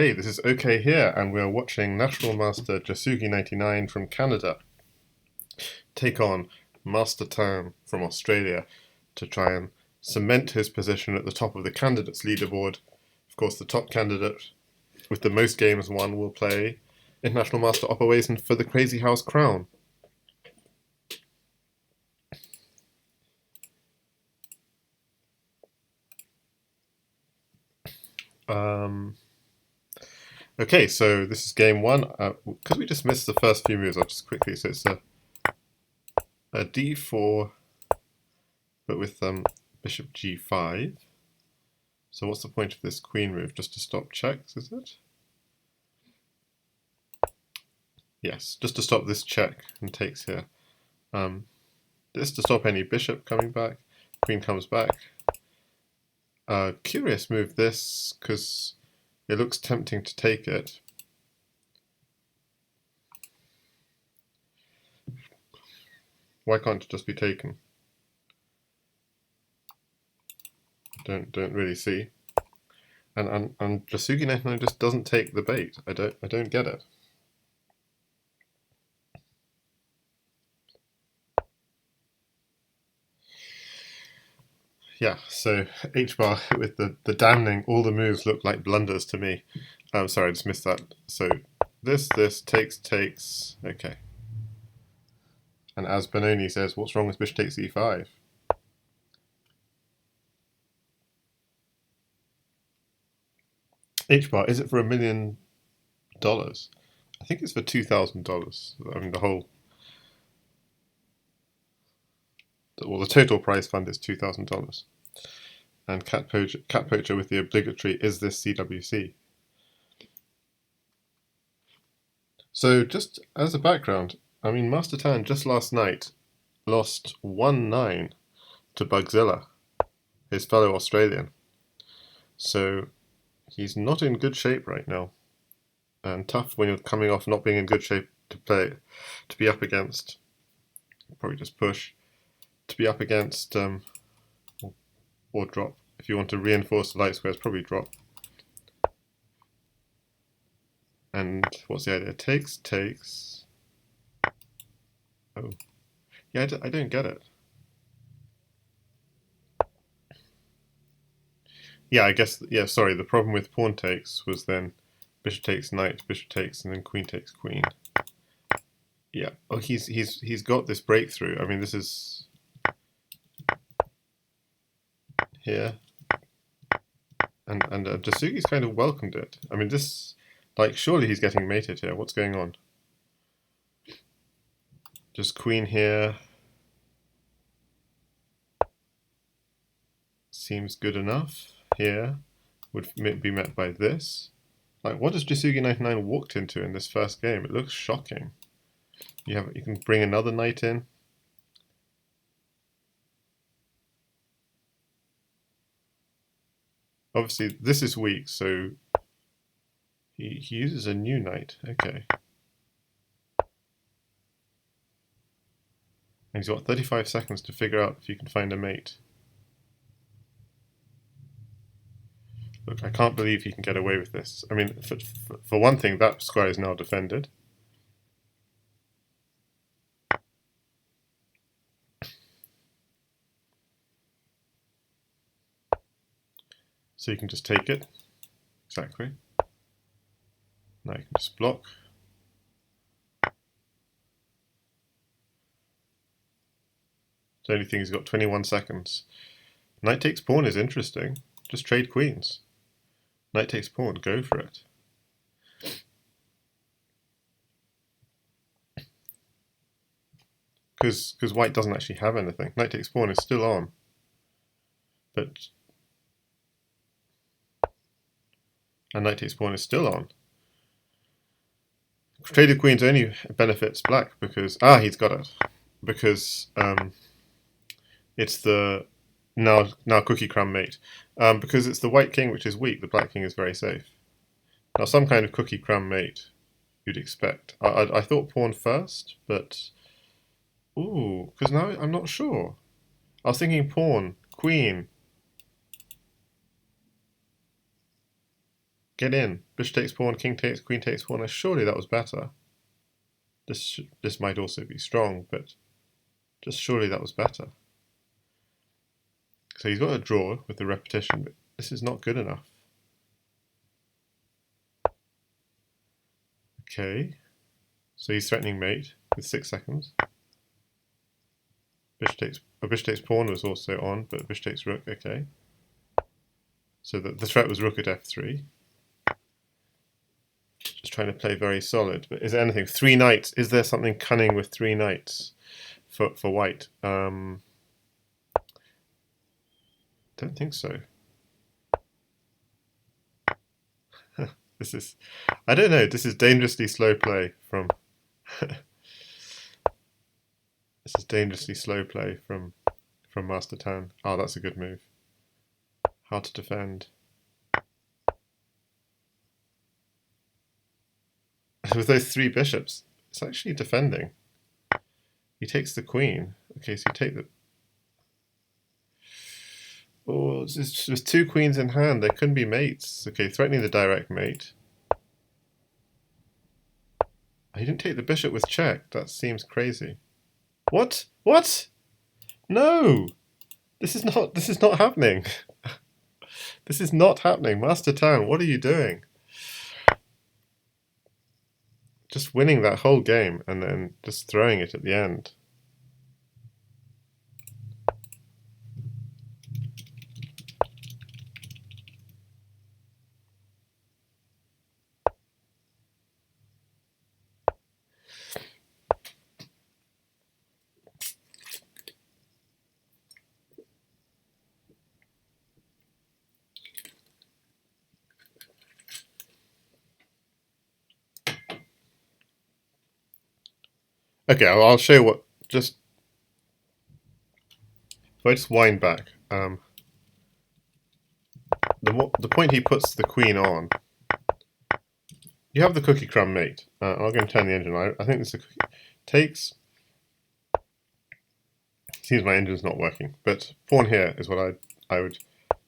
Hey, this is OK here, and we're watching National Master Jasugi99 from Canada take on Mastertan from Australia to try and cement his position at the top of the candidates leaderboard. Of course, the top candidate with the most games won will play International Master opperwezen for the Crazyhouse crown. Okay, so this is game one. Because we just missed the first few moves, I'll just quickly. So it's a d4, but with bishop g5. So what's the point of this queen move? Just to stop checks, is it? Yes, just to stop this check and takes here. This to stop any bishop coming back. Queen comes back. Curious move this, because it looks tempting to take it. Why can't it just be taken? Don't really see. And Jasugi99 just doesn't take the bait. I don't get it. Yeah, so H-bar with the damning, all the moves look like blunders to me. Sorry, I just missed that. So this takes, okay. And as Benoni says, what's wrong with bishop takes e5? H-bar, is it for $1 million? I think it's for $2,000. I mean, the total prize fund is $2,000. And Cat Poacher with the obligatory, is this CWC? So just as a background, I mean, Mastertan just last night lost 1-9 to Bugzilla, his fellow Australian. So he's not in good shape right now. And tough when you're coming off not being in good shape to be up against, probably just push, to be up against, or drop. If you want to reinforce the light squares, probably drop. And what's the idea? Takes. Oh. Yeah, I don't get it. Yeah, I guess, yeah, sorry, the problem with pawn takes was then bishop takes knight, bishop takes, and then queen takes queen. Yeah. Oh, he's got this breakthrough. I mean, this is here, and Jasugi's kind of welcomed it. I mean, this, like, surely he's getting mated here. What's going on? Just queen here seems good enough. Here would be met by this. Like, what has Jasugi99 walked into in this first game? It looks shocking. You can bring another knight in. Obviously, this is weak, so he uses a new knight. Okay. And he's got 35 seconds to figure out if you can find a mate. Look, I can't believe he can get away with this. I mean, for one thing, that square is now defended. So you can just take it. Exactly. Now you can just block. The only thing, he's got 21 seconds. Knight takes pawn is interesting. Just trade queens. Knight takes pawn, go for it. Because white doesn't actually have anything. Knight takes pawn is still on. But and knight takes pawn is still on. Traded queens only benefits black because he's got it. Because it's the now cookie crumb mate. Because it's the white king which is weak, the black king is very safe. Now some kind of cookie crumb mate you'd expect. I thought pawn first, but ooh, because now I'm not sure. I was thinking pawn, queen. Get in. Bishop takes pawn, king takes, queen takes pawn. Surely that was better. This might also be strong, but just surely that was better. So he's got a draw with the repetition, but this is not good enough. Okay, so he's threatening mate with 6 seconds. Bishop takes pawn was also on, but bishop takes rook, okay. So the threat was rook at f3. Just trying to play very solid, but is there anything? 3 knights, is there something cunning with 3 knights for white? Don't think so. This is, I don't know, this is dangerously slow play from this is dangerously slow play from mastertan. Oh, that's a good move. Hard to defend. With those 3 bishops, it's actually defending. He takes the queen. Okay, so you take the... Oh, there's 2 queens in hand. They couldn't be mates. Okay, threatening the direct mate. He didn't take the bishop with check. That seems crazy. What? What? No! This is not happening. This is not happening. mastertan, what are you doing? Just winning that whole game and then just throwing it at the end. Okay, I'll show you what, if I just wind back, the point he puts the queen on, you have the cookie crumb mate. I'll go and turn the engine on. I think this is takes, seems my engine's not working, but pawn here is what I would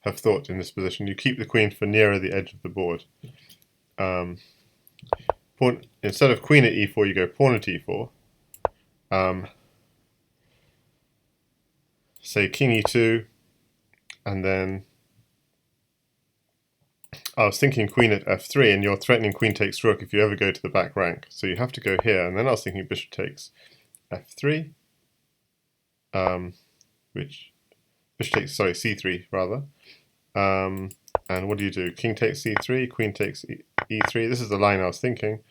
have thought in this position. You keep the queen for nearer the edge of the board. Pawn, instead of queen at e4, you go pawn at e4. Say king e2, and then I was thinking queen at f3, and you're threatening queen takes rook if you ever go to the back rank. So you have to go here, and then I was thinking bishop takes f3, which bishop takes, sorry, c3 rather. And what do? King takes c3, queen takes e3. This is the line I was thinking.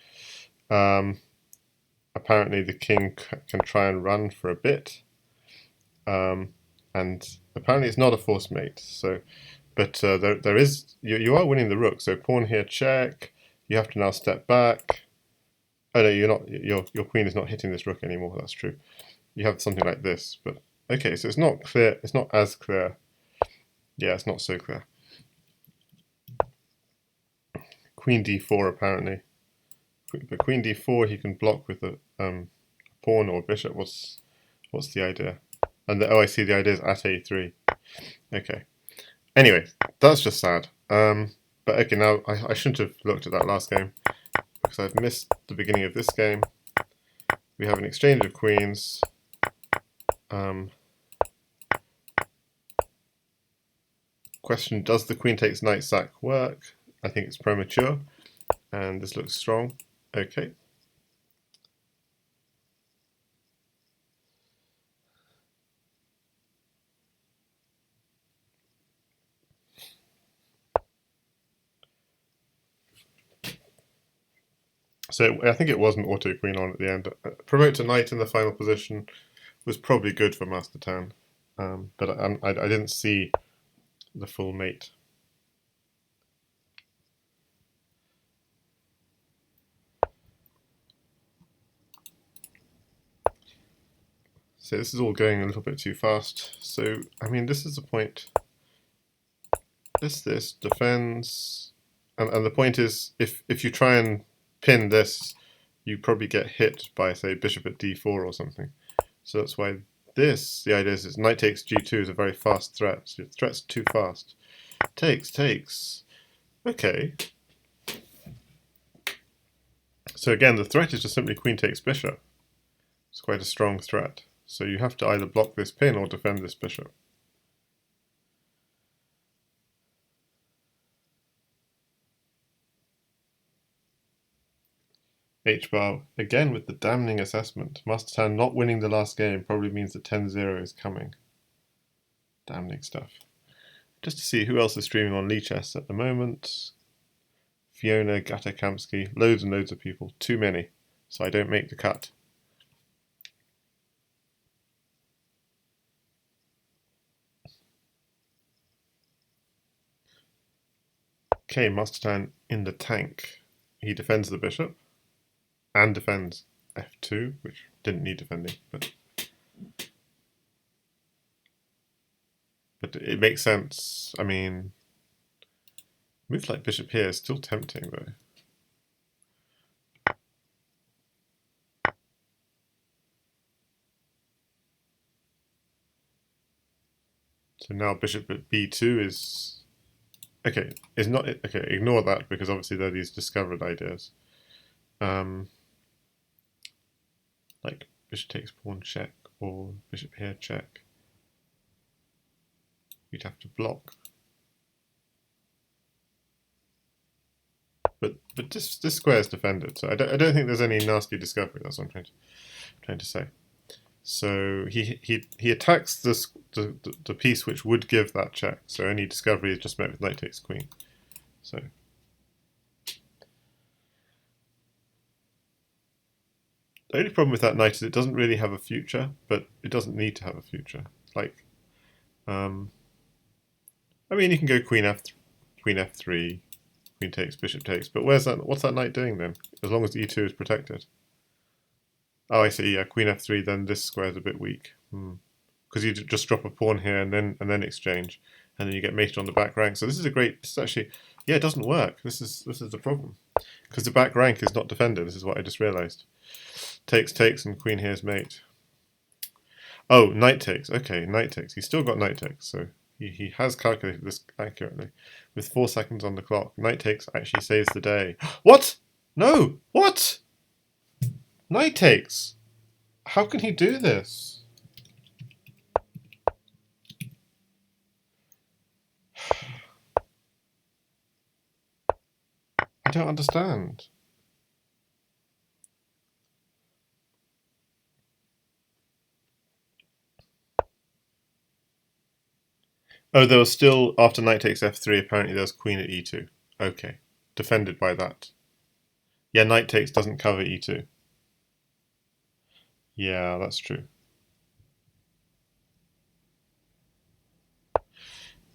Apparently the king can try and run for a bit. And apparently it's not a forced mate. So, but there is, you are winning the rook. So pawn here, check. You have to now step back. Oh no, you're not. Your queen is not hitting this rook anymore. That's true. You have something like this, but okay. So it's not clear. It's not as clear. Yeah, it's not so clear. Queen d4 apparently, but queen d4 he can block with a pawn or bishop. What's the idea? And oh, I see. The idea is at a3. Okay. Anyway, that's just sad. But okay, now I shouldn't have looked at that last game because I've missed the beginning of this game. We have an exchange of queens. Question: does the queen takes knight sack work? I think it's premature, and this looks strong. Okay. So I think it was an auto queen on at the end. Promote to knight in the final position was probably good for mastertan, but I didn't see the full mate. So this is all going a little bit too fast. So I mean, this is the point. This defends, and the point is, if you try and pin this, you probably get hit by, say, bishop at d4 or something. So that's why this, the idea is knight takes g2 is a very fast threat. So the threat's too fast. Takes. Okay. So again, the threat is just simply queen takes bishop. It's quite a strong threat. So you have to either block this pin or defend this bishop. H-bar, again with the damning assessment. Mastertan not winning the last game probably means that 10-0 is coming. Damning stuff. Just to see who else is streaming on Lichess at the moment. Fiona, Gata Kamsky, loads and loads of people. Too many, so I don't make the cut. Okay, Mastertan in the tank. He defends the bishop. And defends f2, which didn't need defending, but it makes sense. I mean, moves like bishop here is still tempting, though. So now bishop at b2 is okay. Is not okay. Ignore that because obviously they're these discovered ideas. Like bishop takes pawn check or bishop here check. You'd have to block. But this square is defended, so I don't think there's any nasty discovery. That's what I'm trying to say. So he attacks the piece which would give that check. So any discovery is just met with knight takes queen. So the only problem with that knight is it doesn't really have a future, but it doesn't need to have a future. Like, I mean, you can go queen f3, queen takes, bishop takes, but what's that knight doing then? As long as e2 is protected. Oh, I see. Yeah, queen f3. Then this square is a bit weak because you just drop a pawn here and then exchange, and then you get mated on the back rank. So this is a great. This is actually, yeah, it doesn't work. This is the problem because the back rank is not defended. This is what I just realised. Takes, and queen here is mate. Oh, knight takes. Okay, knight takes. He's still got knight takes, so he has calculated this accurately. With 4 seconds on the clock, knight takes actually saves the day. What? No! What? Knight takes? How can he do this? I don't understand. Oh, there was still, after knight takes f3, apparently there was queen at e2. Okay. Defended by that. Yeah, knight takes doesn't cover e2. Yeah, that's true.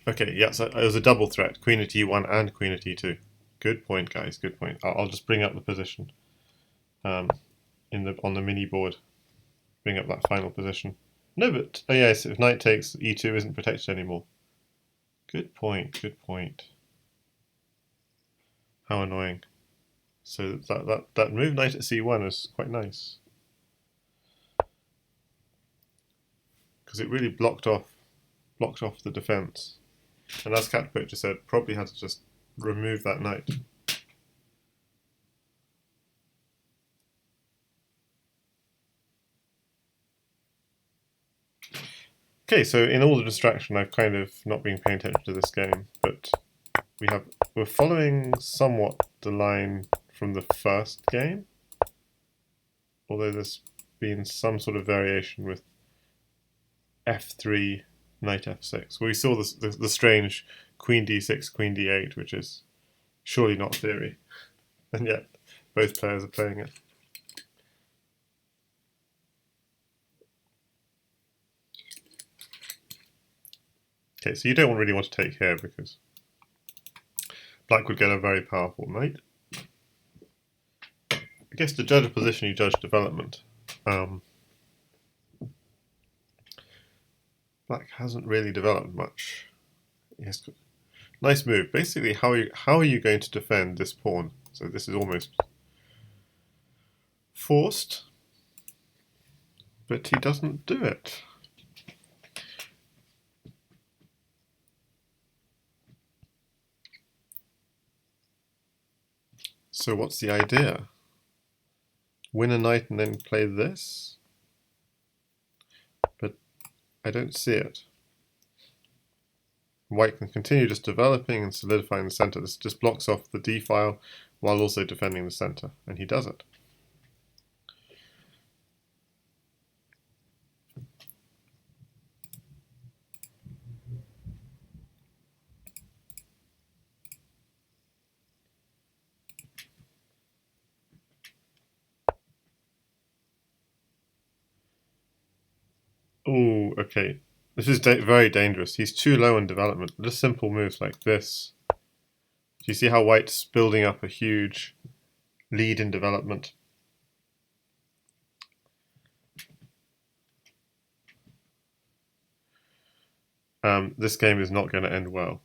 Okay, yeah, so it was a double threat. Queen at e1 and queen at e2. Good point, guys, good point. I'll just bring up the position on the mini board. Bring up that final position. No, but, oh yes, if knight takes, e2 isn't protected anymore. Good point, good point. How annoying. So that move knight at c1 was quite nice. Because it really blocked off the defense. And as Cat Poacher said, probably had to just remove that knight. Okay, so in all the distraction, I've kind of not been paying attention to this game, but we're following somewhat the line from the first game, although there's been some sort of variation with f3, knight f6. We saw the strange queen d6, queen d8, which is surely not theory, and yet both players are playing it. Okay, so you don't really want to take here because black would get a very powerful knight. I guess to judge a position, you judge development. Black hasn't really developed much. Yes, nice move. Basically, how are you going to defend this pawn? So this is almost forced, but he doesn't do it. So what's the idea? win a knight and then play this, but I don't see it. White can continue just developing and solidifying the center. This just blocks off the d file while also defending the center, and he does it. Oh, okay. This is very dangerous. He's too low in development. Just simple moves like this. Do you see how White's building up a huge lead in development? This game is not going to end well.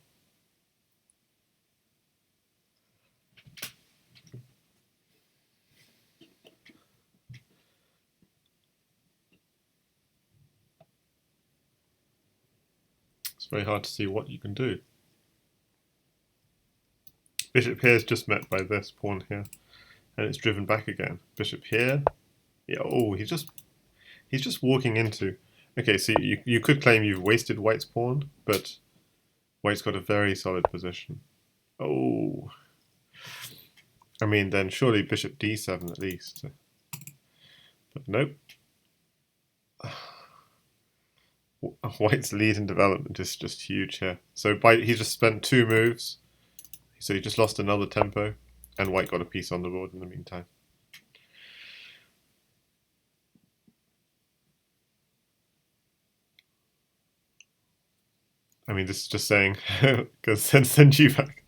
It's very hard to see what you can do. Bishop here is just met by this pawn here, and it's driven back again. Bishop here. Yeah, oh, he's just walking into. Okay, so you could claim you've wasted White's pawn, but White's got a very solid position. Oh, I mean, then surely Bishop d7 at least. But nope. White's lead in development is just huge here. So he just spent 2 moves, so he just lost another tempo, and White got a piece on the board in the meantime. I mean, this is just saying, because send you back.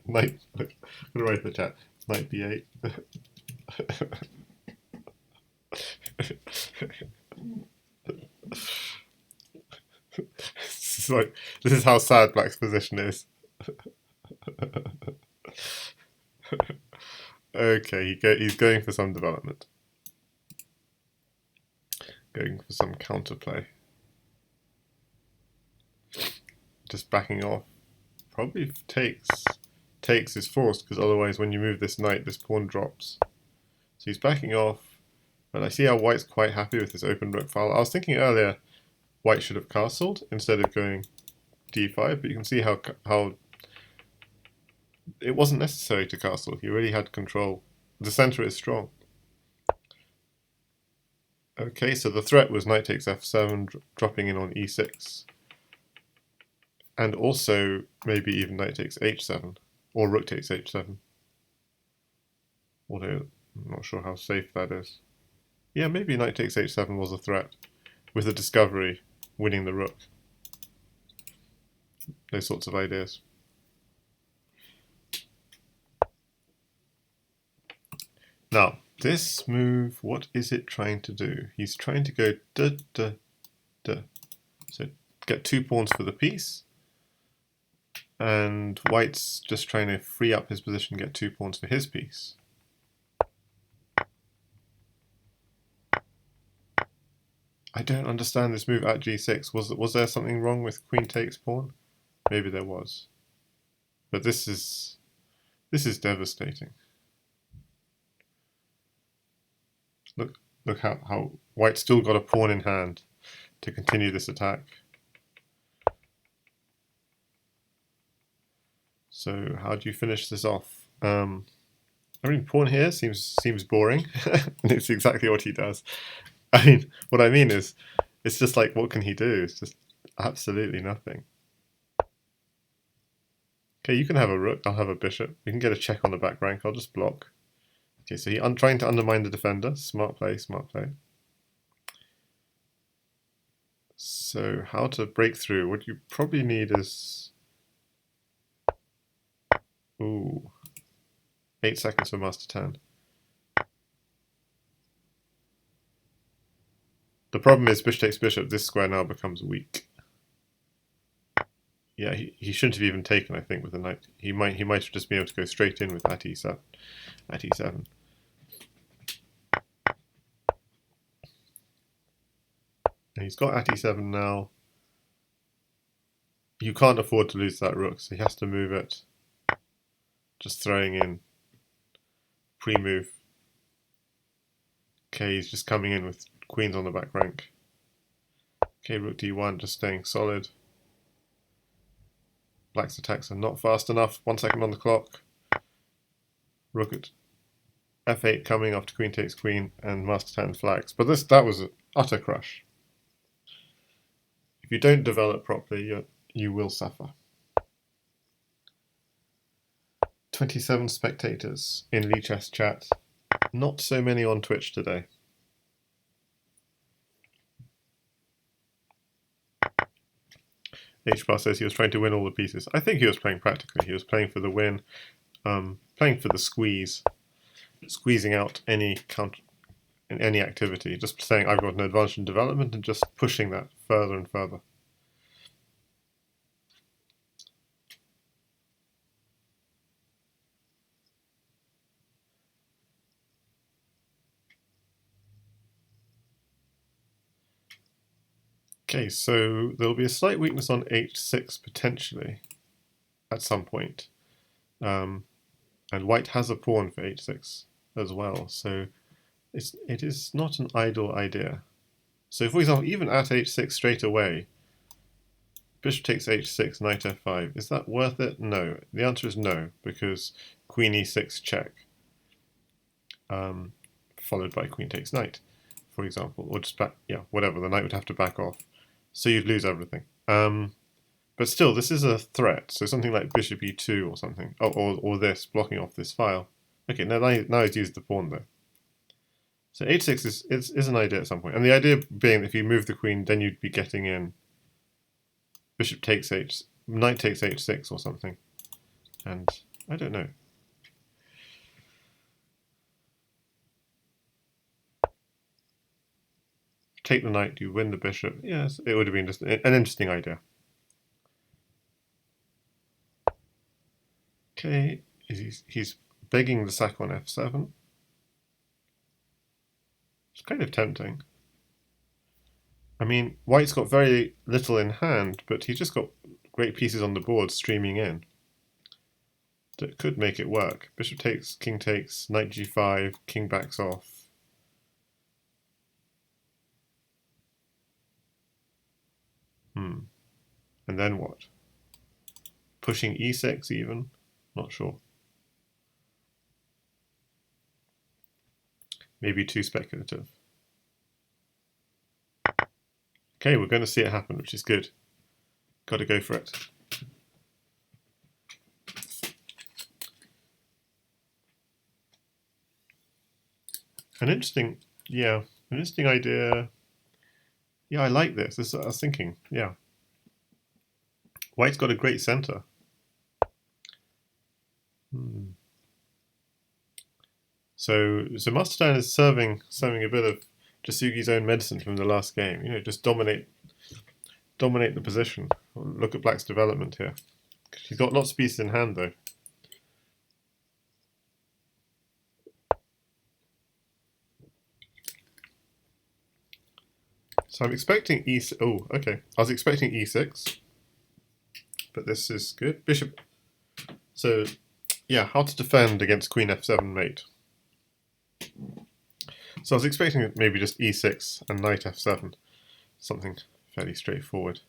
Knight, I'm going to write in the chat, Knight b8. This is how sad Black's position is. Okay, he's going for some development. Going for some counterplay. Just backing off. Probably takes is forced, because otherwise when you move this knight, this pawn drops. So he's backing off, but I see how White's quite happy with this open rook file. I was thinking earlier White should have castled instead of going d5, but you can see how it wasn't necessary to castle. He already had control. The center is strong. Okay, so the threat was knight takes f7, dropping in on e6. And also maybe even knight takes h7, or rook takes h7. Although I'm not sure how safe that is. Yeah, maybe knight takes h7 was a threat, with the discovery winning the rook. Those sorts of ideas. Now, this move, what is it trying to do? He's trying to go duh, duh, duh. So get 2 pawns for the piece. And White's just trying to free up his position, get 2 pawns for his piece. I don't understand this move at g6. Was there something wrong with queen takes pawn? Maybe there was. But this is devastating. Look how White's still got a pawn in hand to continue this attack. So how do you finish this off? I mean, pawn here seems boring, and it's exactly what he does. I mean, what I mean is, it's just like, what can he do? It's just absolutely nothing. Okay, you can have a rook, I'll have a bishop. We can get a check on the back rank, I'll just block. Okay, so he's trying to undermine the defender. Smart play, smart play. So how to break through? What you probably need is... Ooh. 8 seconds for mastertan. The problem is bishop takes bishop, this square now becomes weak. Yeah, he shouldn't have even taken, I think, with the knight. He might have just been able to go straight in with at e7. At e7. And he's got at e7 now. You can't afford to lose that rook, so he has to move it. Just throwing in pre-move. Okay, he's just coming in with queens on the back rank. Okay, rook d1, just staying solid. Black's attacks are not fast enough. 1 second on the clock. Rook at f8 coming after queen takes queen, and mastertan flags. But that was an utter crush. If you don't develop properly, you will suffer. 27 spectators in Lichess chat. Not so many on Twitch today. H-Bar says he was trying to win all the pieces. I think he was playing practically. He was playing for the win, playing for the squeeze, squeezing out any counter in any activity, just saying I've got an advantage in development and just pushing that further and further. Okay, so there'll be a slight weakness on h6 potentially at some point. And white has a pawn for h6 as well, so it is not an idle idea. So for example, even at h6 straight away, bishop takes h6, knight f5, is that worth it? No. The answer is no, because queen e6 check, followed by queen takes knight, for example, or just back, yeah, whatever, the knight would have to back off. So you'd lose everything. But still, this is a threat, so something like bishop e2 or something, or this, blocking off this file. Okay, now he's used the pawn though. So h6 is an idea at some point, and the idea being that if you move the queen, then you'd be getting in bishop takes knight takes h6 or something, and I don't know. Take the knight, you win the bishop. Yes, it would have been just an interesting idea. Okay, he's begging the sack on f7. It's kind of tempting. I mean, white's got very little in hand, but he's just got great pieces on the board streaming in that could make it work. Bishop takes, king takes, knight g5, king backs off. And then what? Pushing e6 even? Not sure. Maybe too speculative. Okay, we're going to see it happen, which is good. Got to go for it. An interesting idea. Yeah, I like this. This is what I was thinking. Yeah. White's got a great center. So mastertan is serving a bit of Jasugi's own medicine from the last game. You know, just dominate the position. Look at Black's development here. He's got lots of pieces in hand though. So I'm expecting e6. Oh, okay. I was expecting e6, but this is good. Bishop. So, yeah, how to defend against queen f7 mate. So I was expecting maybe just e6 and knight f7, something fairly straightforward.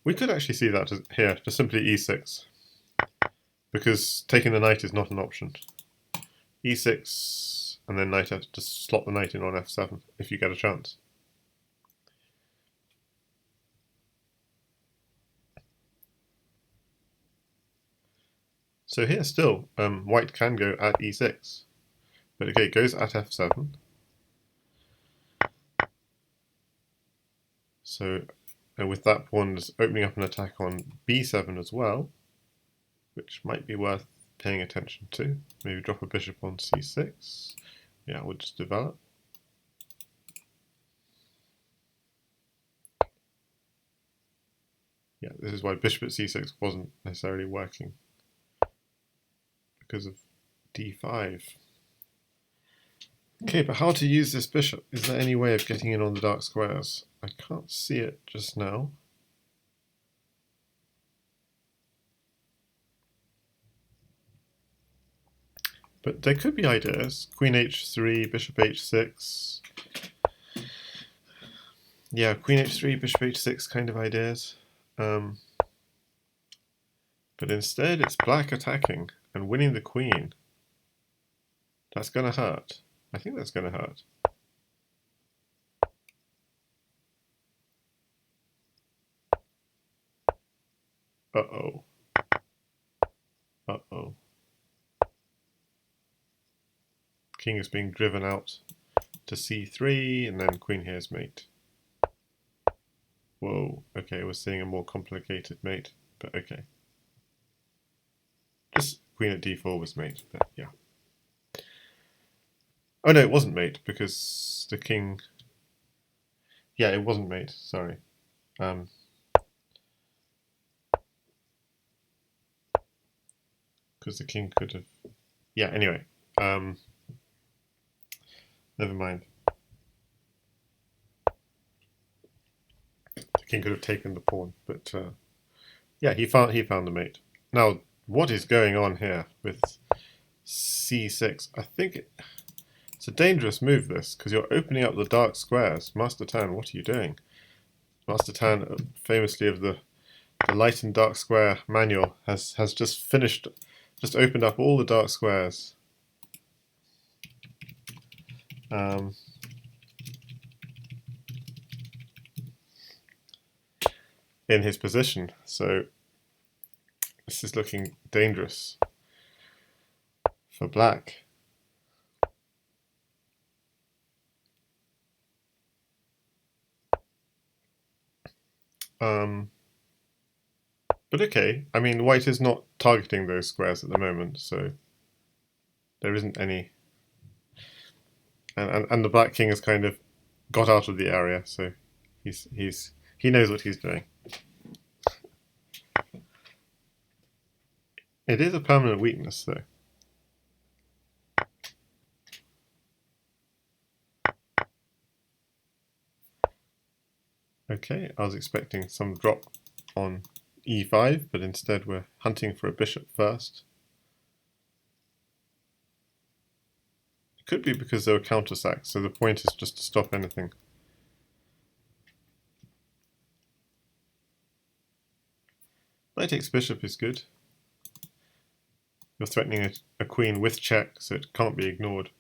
We could actually see that here, just simply e6, because taking the knight is not an option. e6 and then knight f, just slot the knight in on f7 if you get a chance. So here still, white can go at e6, but okay, it goes at f7. So with that pawn is opening up an attack on b7 as well, which might be worth paying attention to. Maybe drop a bishop on c6. Yeah, we'll just develop. Yeah, this is why bishop at c6 wasn't necessarily working, because of d5. Okay, but how to use this bishop? Is there any way of getting in on the dark squares? I can't see it just now. But there could be ideas. Queen h3, bishop h6. Yeah, queen h3, bishop h6 kind of ideas. But instead it's black attacking and winning the queen. That's going to hurt. I think that's going to hurt. Uh-oh. Uh-oh. King is being driven out to c3, and then queen here is mate. Whoa, okay, we're seeing a more complicated mate, but okay. Just queen at d4 was mate, but yeah. Oh no, it wasn't mate, because the king... Yeah, it wasn't mate, sorry. Because the king could have... Yeah, anyway. Never mind. The king could have taken the pawn, but yeah, he found the mate. Now, what is going on here with c6? I think it's a dangerous move, this, because you're opening up the dark squares. Master Tan, what are you doing? Master Tan, famously of the light and dark square manual, has just opened up all the dark squares. In his position, so this is looking dangerous for black. But okay, I mean, white is not targeting those squares at the moment, so there isn't any. And the black king has kind of got out of the area, so he knows what he's doing. It is a permanent weakness, though. Okay, I was expecting some drop on e5, but instead we're hunting for a bishop first. It could be because there were countersacks, so the point is just to stop anything. Knight takes bishop is good. You're threatening a queen with check, so it can't be ignored.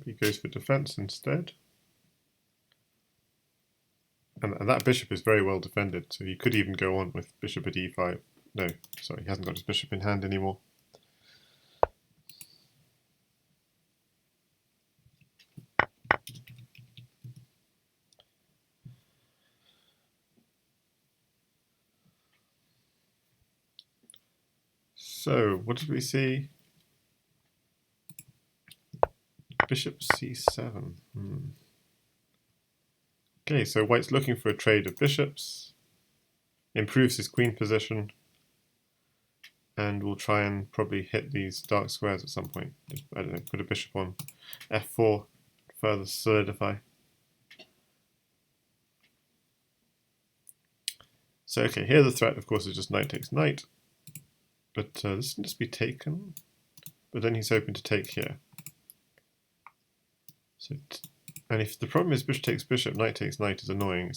He goes for defense instead. And that bishop is very well defended, so he could even go on with bishop at e5. No, sorry, he hasn't got his bishop in hand anymore. So, what did we see? Bishop c7. Okay, so white's looking for a trade of bishops, improves his queen position, and we'll try and probably hit these dark squares at some point. Just, I don't know, put a bishop on f4, further solidify. So okay, here the threat, of course, is just knight takes knight, but this can just be taken, but then he's hoping to take here. So, and if the problem is bishop takes bishop, knight takes knight is annoying,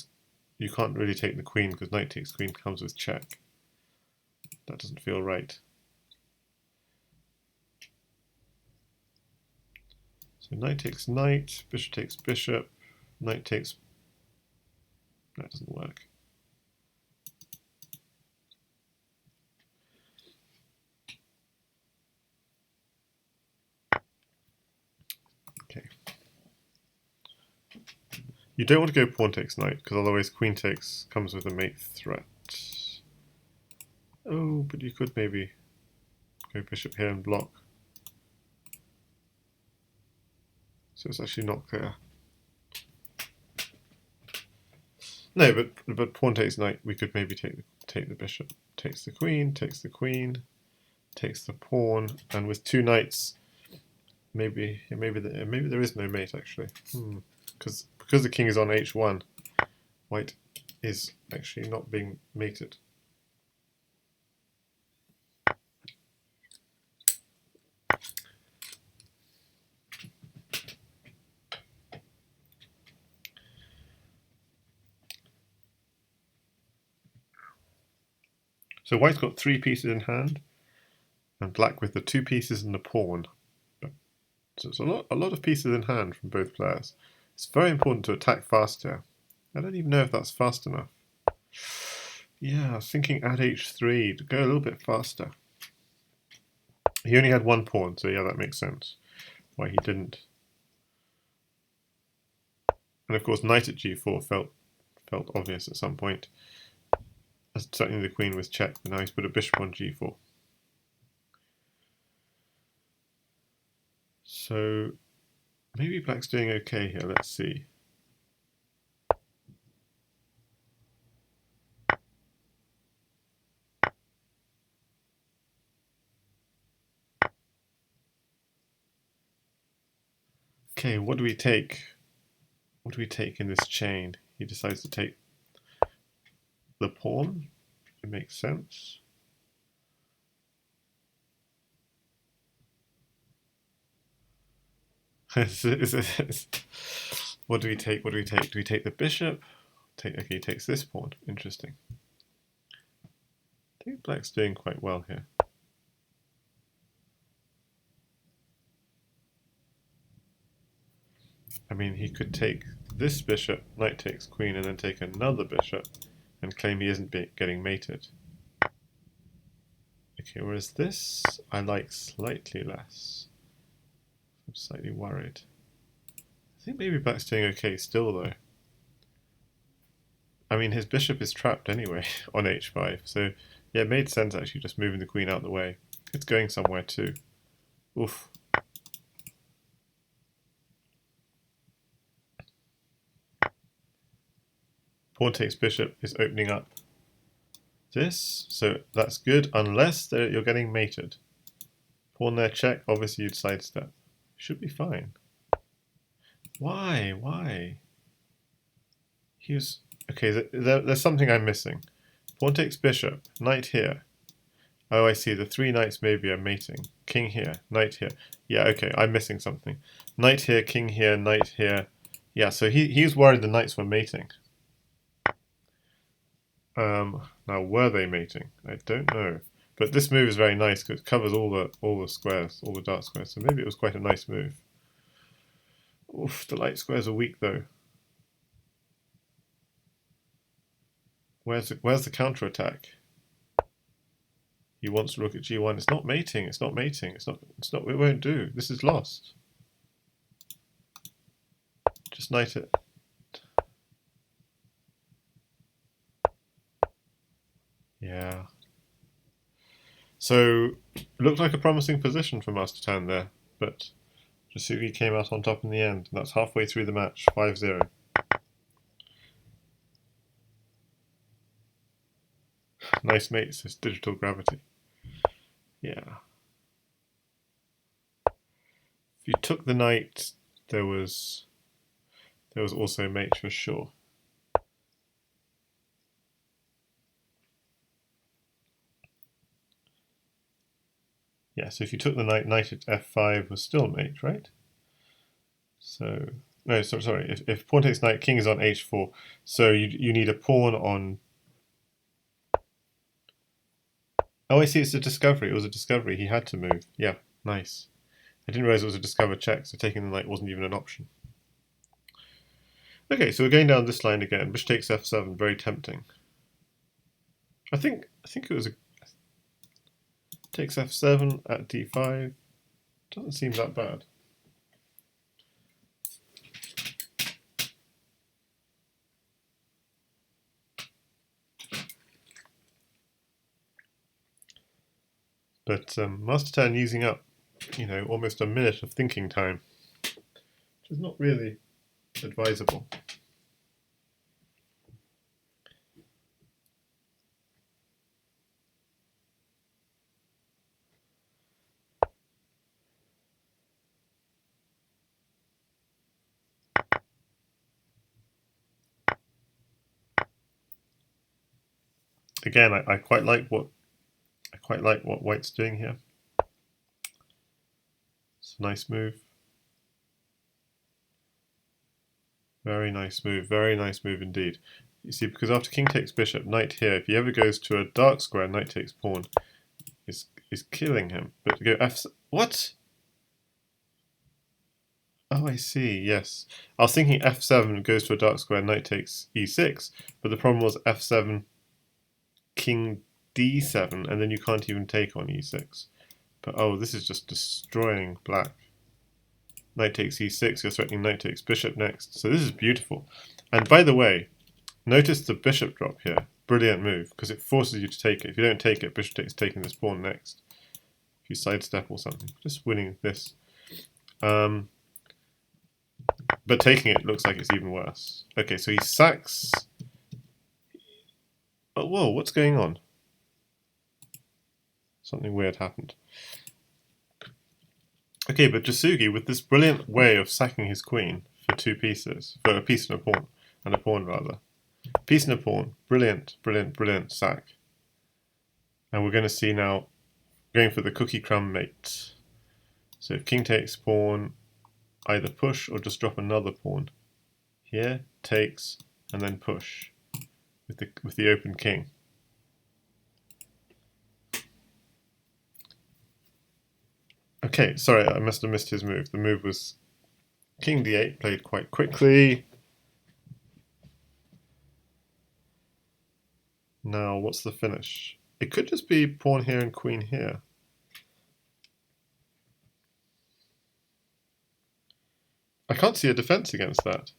you can't really take the queen because knight takes queen comes with check. That doesn't feel right. So knight takes knight, bishop takes bishop, knight takes... That doesn't work. Okay. You don't want to go pawn takes knight, because otherwise queen takes comes with a mate threat. Oh, but you could maybe go bishop here and block. So it's actually not clear. No, but pawn takes knight, we could maybe take the bishop. Takes the queen, takes the pawn, and with two knights, maybe there is no mate actually. because the king is on h1, white is actually not being mated. So white's got 3 pieces in hand, and black with the 2 pieces and the pawn. So it's a lot of pieces in hand from both players. It's very important to attack fast here. I don't even know if that's fast enough. Yeah, I was thinking add h3 to go a little bit faster. He only had 1 pawn, so yeah, that makes sense why he didn't. And of course, knight at g4 felt obvious at some point. Certainly the queen was checked, but now he's put a bishop on g4. So maybe black's doing okay here, let's see. Okay, what do we take? What do we take in this chain? He decides to take the pawn. It makes sense. What do we take? What do we take? Do we take the bishop? Okay, he takes this pawn. Interesting. I think black's doing quite well here. I mean, he could take this bishop, knight takes queen, and then take another bishop and claim he isn't getting mated. Okay, whereas this I like slightly less. I'm slightly worried. I think maybe black's doing okay still, though. I mean, his bishop is trapped anyway on h5, so yeah, it made sense actually just moving the queen out of the way. It's going somewhere too. Oof. Pawn takes bishop is opening up this, so that's good, unless you're getting mated. Pawn there, check, obviously you'd sidestep. Should be fine. Why? Why? He was... Okay, there's something I'm missing. Pawn takes bishop, knight here. Oh, I see, the 3 knights maybe are mating. King here, knight here. Yeah, okay, I'm missing something. Knight here, king here, knight here. Yeah, so he's worried the knights were mating. Now, were they mating? I don't know. But this move is very nice because it covers all the squares, all the dark squares. So maybe it was quite a nice move. Oof, the light squares are weak though. Where's the counterattack? He wants to look at g1. It's not mating. It's not mating. It's not. It won't do. This is lost. Just knight it. Yeah. So, it looked like a promising position for mastertan there, but Jasugi came out on top in the end. And that's halfway through the match, 5-0. Nice mate, says Digital Gravity. Yeah. If you took the knight, there was also a mate for sure. Yeah, so if you took the knight, knight at f5 was still mate, right? So, no, sorry. If pawn takes knight, king is on h4. So you need a pawn on... Oh, I see, it's a discovery. It was a discovery. He had to move. Yeah, nice. I didn't realize it was a discover check, so taking the knight wasn't even an option. Okay, so we're going down this line again. Bishop takes f7, very tempting. I think it was a... Takes f7 at d5. Doesn't seem that bad. But mastertan using up, almost a minute of thinking time, which is not really advisable. Again, I quite like what White's doing here. It's a nice move. Very nice move indeed. You see, because after king takes bishop, knight here, if he ever goes to a dark square, knight takes pawn, is killing him. But to go f... What? Oh, I see, yes. I was thinking f7 goes to a dark square, knight takes e6, but the problem was f7, king d7, and then you can't even take on e6. But oh, this is just destroying black. Knight takes e6, you're threatening knight takes bishop next. So this is beautiful. And by the way, notice the bishop drop here. Brilliant move, because it forces you to take it. If you don't take it, bishop takes taking this pawn next. If you sidestep or something. Just winning this. But taking it looks like it's even worse. Okay, so he sacks... Oh, whoa, what's going on? Something weird happened. Okay, but Jasugi, with this brilliant way of sacking his queen for two pieces, for a piece and a pawn rather. Piece and a pawn, brilliant, brilliant, brilliant sack. And we're going to see now, going for the cookie crumb mate. So if king takes pawn, either push or just drop another pawn. Here, takes, and then push with the open king. Okay, sorry, I must have missed his move. The move was king d8, played quite quickly. Now, what's the finish? It could just be pawn here and queen here. I can't see a defense against that.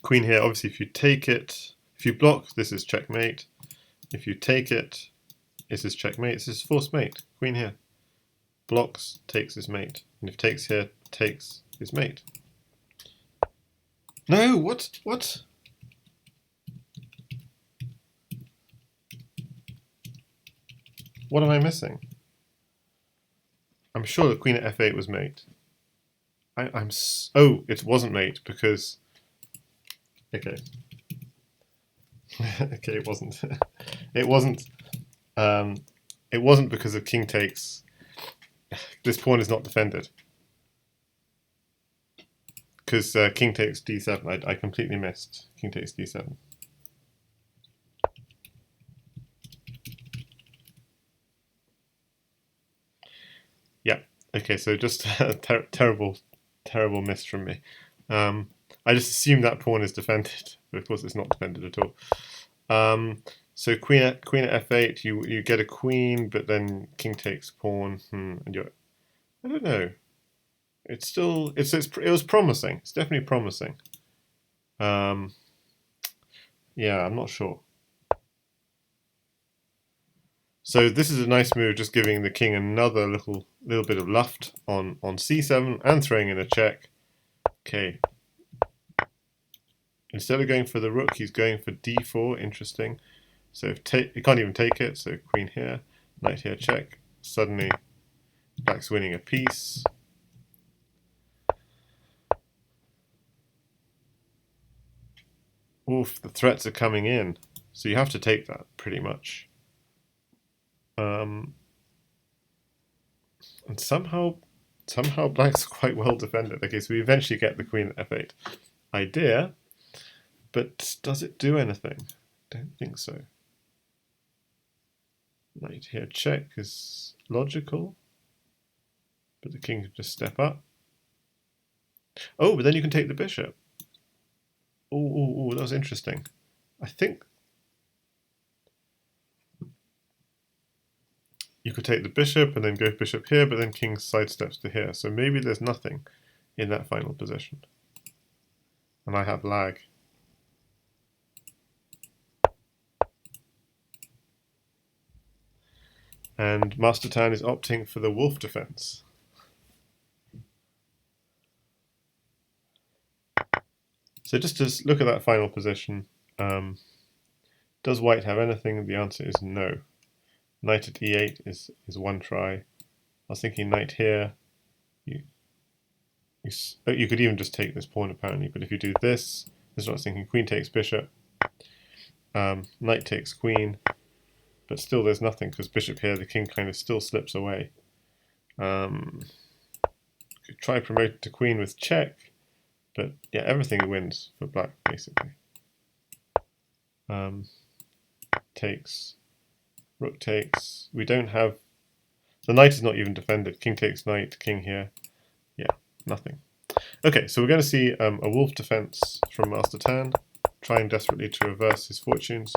Queen here, obviously, if you take it, if you block, this is checkmate. If you take it, this is checkmate. This is forced mate. Queen here. Blocks, takes his mate. And if takes here, takes his mate. No, what? What? What am I missing? I'm sure the queen at f8 was mate. Oh, it wasn't mate because... Okay. Okay, it wasn't. It wasn't. It wasn't because of king takes. This pawn is not defended. Because king takes d7. I completely missed. King takes d7. Yeah. Okay, so just a terrible miss from me. I just assume that pawn is defended, but of course it's not defended at all. So queen at f8, you get a queen, but then king takes pawn, and you're... I don't know. It's still... It was promising. It's definitely promising. Yeah, I'm not sure. So this is a nice move, just giving the king another little bit of luft on c7 and throwing in a check. Okay. Instead of going for the rook, he's going for d4. Interesting. So if you can't even take it, so queen here, knight here, check. Suddenly, black's winning a piece. Oof, the threats are coming in. So you have to take that, pretty much. And somehow black's quite well defended. Okay, so we eventually get the queen at f8. Idea, but does it do anything? Don't think so. Knight here, check is logical, but the king can just step up. Oh, but then you can take the bishop. Oh, that was interesting. I think you could take the bishop and then go bishop here, but then king sidesteps to here. So maybe there's nothing in that final position. And I have lag. And mastertan is opting for the wolf defense. So just to look at that final position, does white have anything? The answer is no. Knight at e8 is one try. I was thinking knight here. You You could even just take this pawn apparently, but if you do this is what I was thinking. Queen takes bishop, knight takes queen, but still there's nothing because bishop here, the king kind of still slips away. Could try promote to queen with check, but yeah, everything wins for black basically. Takes, rook takes. We don't have, the knight is not even defended. King takes knight, king here. Yeah, nothing. Okay, so we're going to see a wolf defense from Master Tan, trying desperately to reverse his fortunes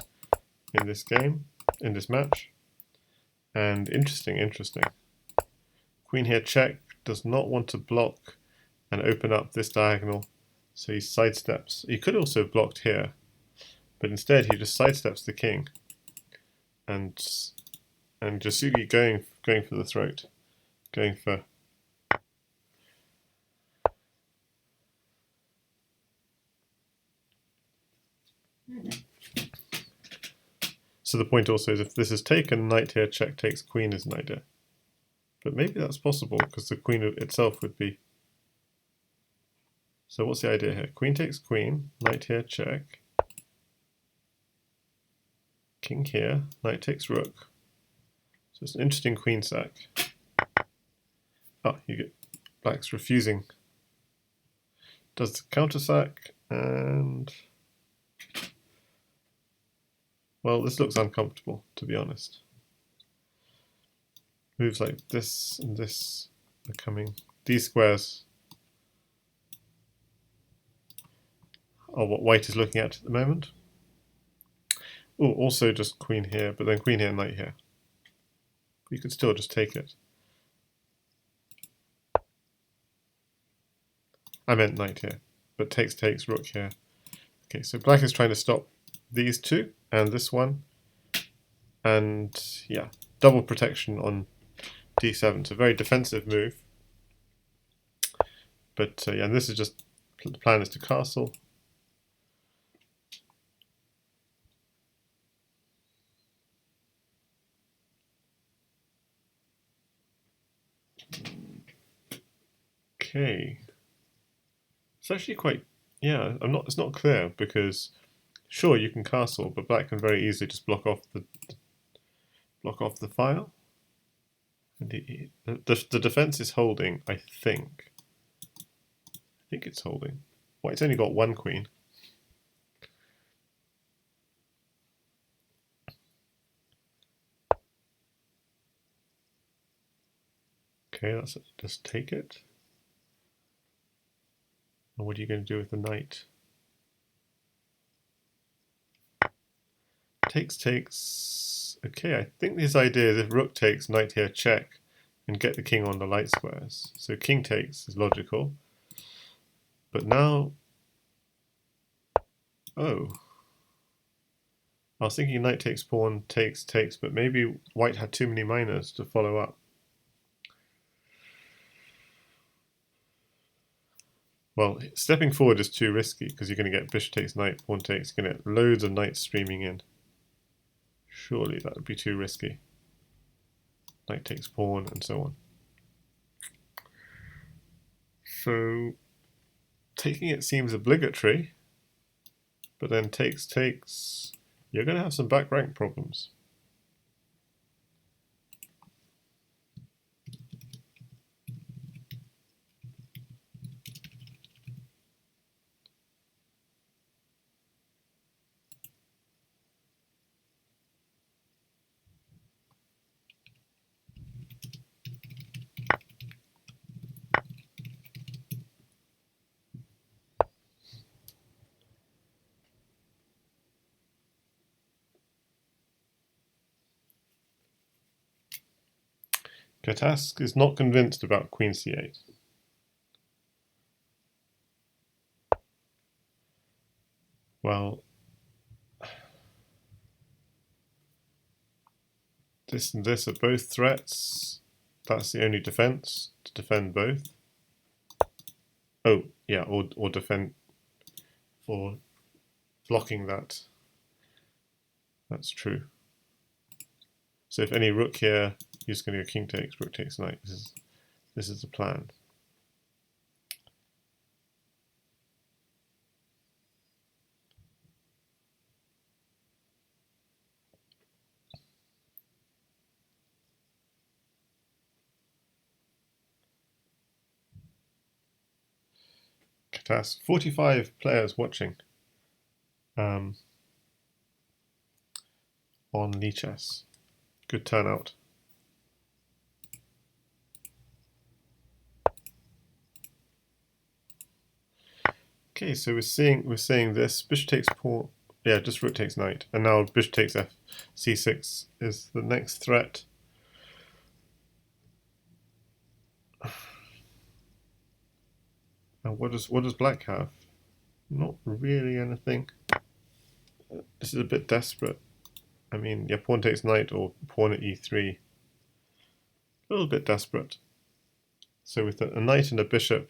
in this game, in this match. And interesting. Queen here check, does not want to block and open up this diagonal, so he sidesteps. He could also have blocked here, but instead he just sidesteps the king. And Jasugi going for the throat, going for. So the point also is if this is taken, knight here check takes queen is an idea. But maybe that's possible because the queen itself would be. So what's the idea here? Queen takes queen, knight here check, king here, knight takes rook. So it's an interesting queen sack. Oh, you get black's refusing. Does the counter sack and. Well, this looks uncomfortable, to be honest. Moves like this and this are coming. These squares are what white is looking at the moment. Oh, also just queen here, but then queen here, knight here. You could still just take it. I meant knight here, but takes, rook here. Okay, so black is trying to stop these two and this one. And yeah, double protection on d7. So very defensive move. But yeah, and this is just, the plan is to castle. Okay. It's actually quite, yeah, it's not clear because sure you can castle, but black can very easily just block off the file. And the defense is holding, I think. I think it's holding. White's only got one queen. Okay, let's just take it. And what are you going to do with the knight? Takes. Okay, I think this idea is if rook takes, knight here check, and get the king on the light squares. So king takes is logical. But now, oh. I was thinking knight takes pawn, takes, but maybe white had too many minors to follow up. Well, stepping forward is too risky because you're going to get bishop takes knight, pawn takes, you're going to get loads of knights streaming in. Surely that would be too risky. Knight takes pawn and so on. So taking it seems obligatory, but then takes, you're going to have some back rank problems. Katask is not convinced about queen c8. Well, this and this are both threats. That's the only defense, to defend both. Oh, yeah, or defend, or blocking that. That's true. So if any rook here, you're just going to go king takes, rook takes knight. This is the plan. class. 45 players watching on Lichess. Good turnout. Okay, so we're seeing this. Bishop takes pawn. Yeah, just rook takes knight, and now bishop takes f. c6 is the next threat. And what does black have? Not really anything. This is a bit desperate. I mean, yeah, pawn takes knight or pawn at e3. A little bit desperate. So with a knight and a bishop,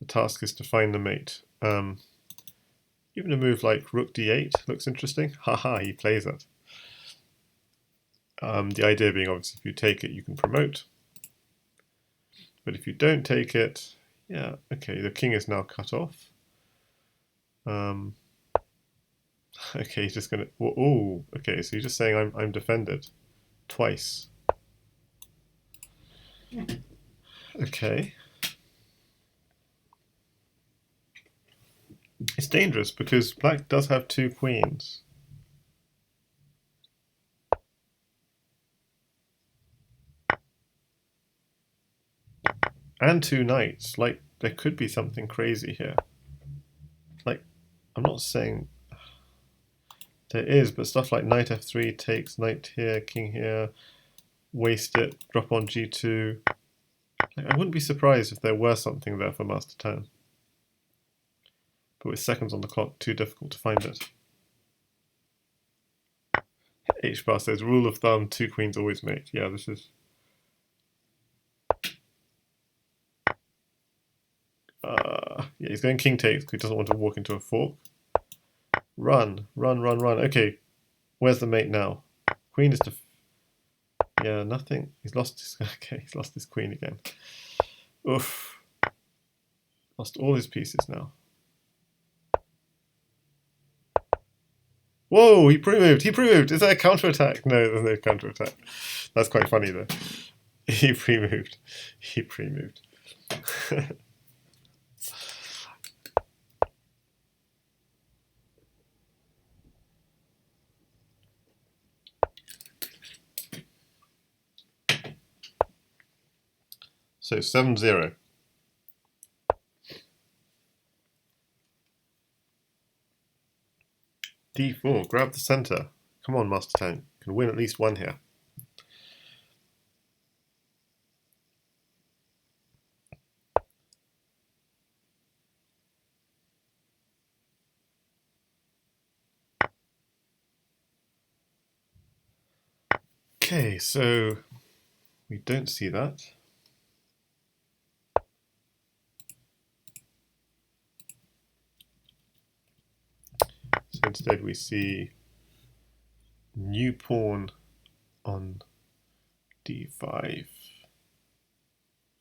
the task is to find the mate. Even a move like rook d8 looks interesting. Haha, he plays it. The idea being, obviously, if you take it, you can promote. But if you don't take it, yeah, okay, the king is now cut off. Okay, he's just gonna. Oh, okay, so he's just saying I'm defended twice. Okay. It's dangerous because black does have two queens. And two knights. Like, there could be something crazy here. Like, I'm not saying there is, but stuff like knight f3 takes knight here, king here, waste it, drop on g2. Like, I wouldn't be surprised if there were something there for master tan. But with seconds on the clock, too difficult to find it. H-bar says, rule of thumb, two queens always mate. Yeah, this is... yeah, he's going king takes because he doesn't want to walk into a fork. Run, run, run, run. Okay, where's the mate now? Queen is yeah, nothing. He's lost his... Okay, he's lost his queen again. Oof. Lost all his pieces now. Whoa, he pre-moved, he pre-moved. Is that a counter-attack? No, there's no counter-attack. That's quite funny though. He pre-moved. He pre-moved. So 7-0. D4, grab the center. Come on, Master Tan. Can win at least one here. Okay, so we don't see that. So instead we see new pawn on d5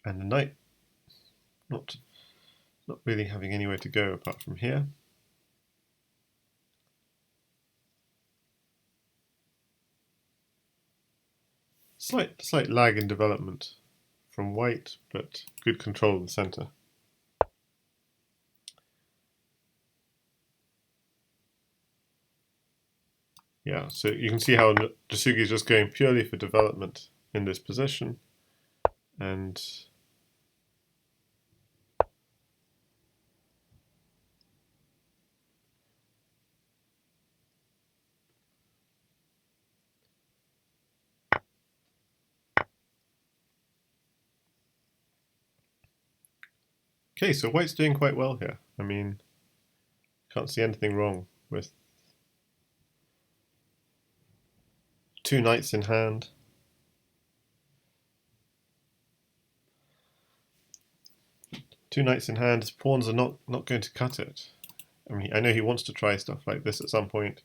and the knight not really having anywhere to go apart from here. Slight lag in development from white, but good control of the center. Yeah, so you can see how Jasugi is just going purely for development in this position, and okay, so white's doing quite well here. I mean, can't see anything wrong with two knights in hand. Two knights in hand, his pawns are not going to cut it. I mean, I know he wants to try stuff like this at some point.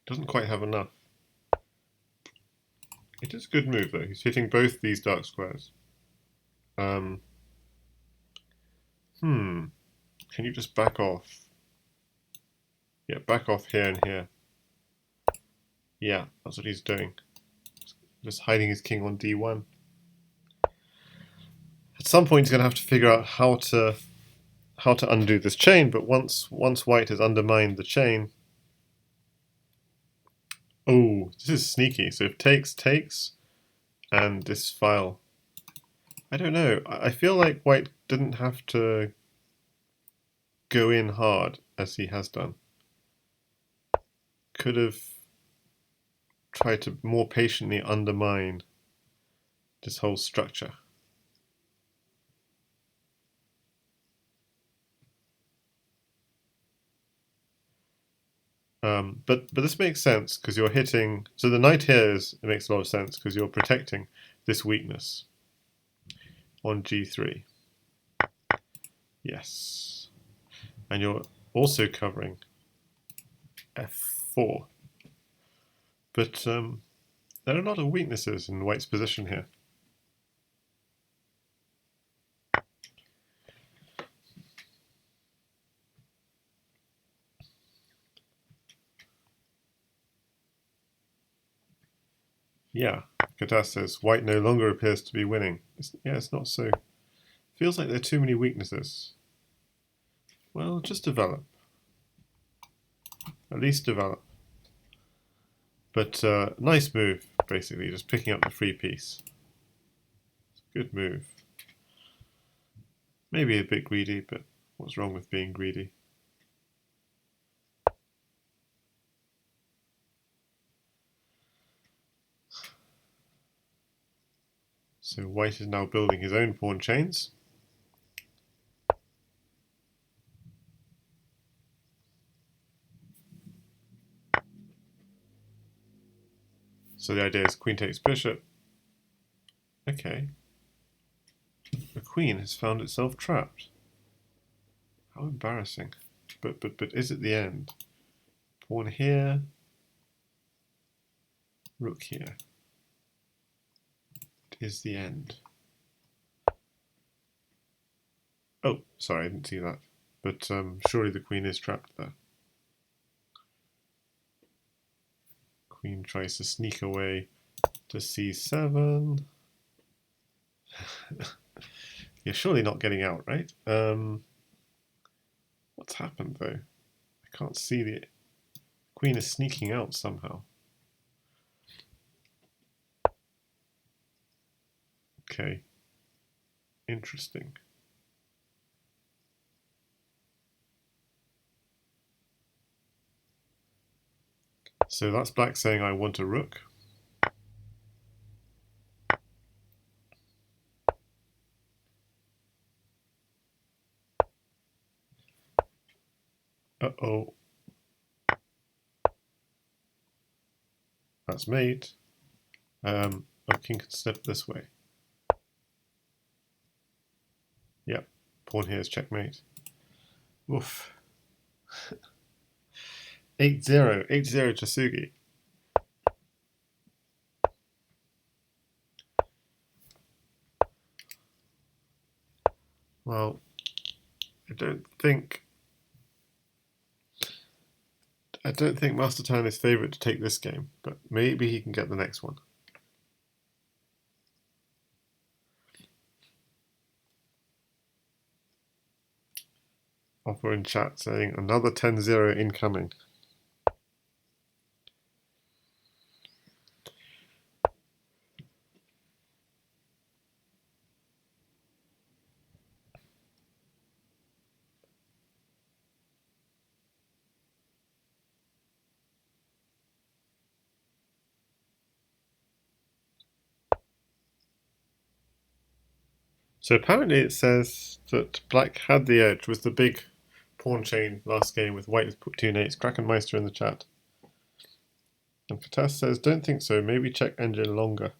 Doesn't quite have enough. It is a good move though. He's hitting both these dark squares. Can you just back off? Yeah, back off here and here. Yeah, that's what he's doing. Just hiding his king on d1. some point he's going to have to figure out how to undo this chain, but once white has undermined the chain... Oh, this is sneaky. So if takes, and this file... I don't know. I feel like white didn't have to go in hard as he has done. Could have tried to more patiently undermine this whole structure. But this makes sense because you're hitting. So the knight here it makes a lot of sense because you're protecting this weakness on g3. Yes, and you're also covering f4. But there are a lot of weaknesses in white's position here. Yeah, Katas says white no longer appears to be winning. It's not so. Feels like there are too many weaknesses. Well, just develop. At least develop. But nice move, basically, just picking up the free piece. Good move. Maybe a bit greedy, but what's wrong with being greedy? So white is now building his own pawn chains. So the idea is queen takes bishop. Okay. The queen has found itself trapped. How embarrassing. But is it the end? Pawn here. Rook here. It is the end. Oh, sorry, I didn't see that. But surely the queen is trapped there. Queen tries to sneak away to c7. You're surely not getting out, right? What's happened though? I can't see the queen is sneaking out somehow. Okay. Interesting. So that's black saying I want a rook. Uh-oh. That's mate. Oh, king can step this way. Yep, pawn here is checkmate. Oof. 8-0, 8-0 Jasugi. Well, I don't think mastertan is favourite to take this game, but maybe he can get the next one. Offer in chat saying another 10-0 incoming. So apparently it says that black had the edge with the big pawn chain last game with white has put 2 nates. Krakenmeister in the chat. And Katas says, don't think so, maybe check engine longer.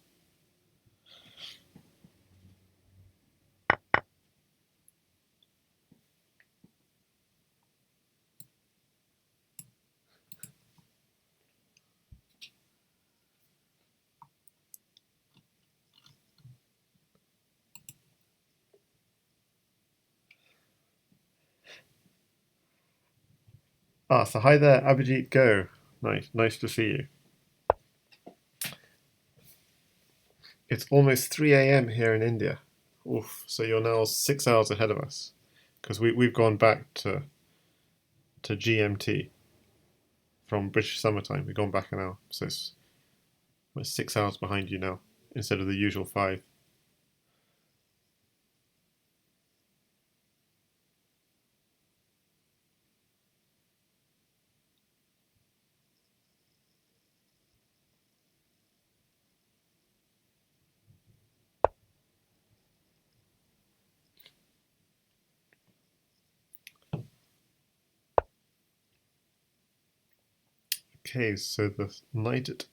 Ah, so hi there, Abhijit Go. Nice to see you. It's almost 3 AM here in India. Oof. So you're now 6 hours ahead of us because we've gone back to GMT from British summertime. We've gone back an hour, so we're 6 hours behind you now instead of the usual 5. Okay, so the knight at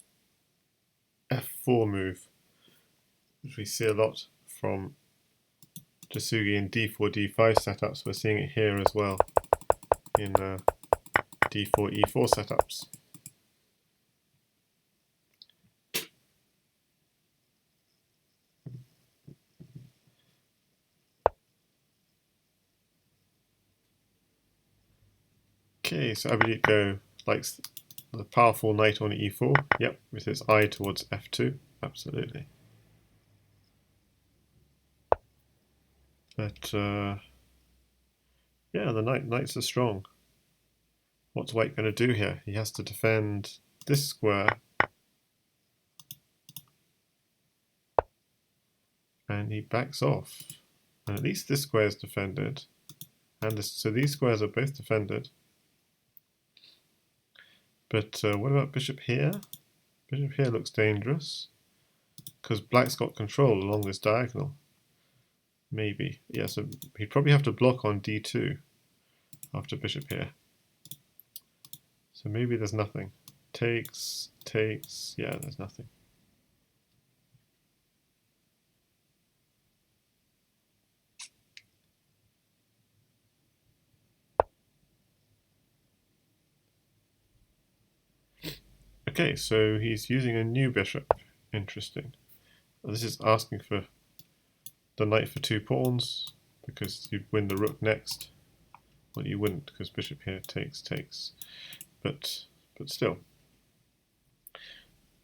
f4 move, which we see a lot from Jasugi in d4, d5 setups. We're seeing it here as well in d4, e4 setups. Okay, so Abedito likes the powerful knight on e4. Yep, with his eye towards f2. Absolutely. But yeah, the knights are strong. What's White going to do here? He has to defend this square, and he backs off. And at least this square is defended, and so these squares are both defended. But what about bishop here? Bishop here looks dangerous because black's got control along this diagonal. Maybe, yeah. So he'd probably have to block on d2 after bishop here. So maybe there's nothing. Takes, takes. Yeah, there's nothing. Okay, so he's using a new bishop. Interesting. This is asking for the knight for 2 pawns because you'd win the rook next. Well, you wouldn't because bishop here takes, takes. But still.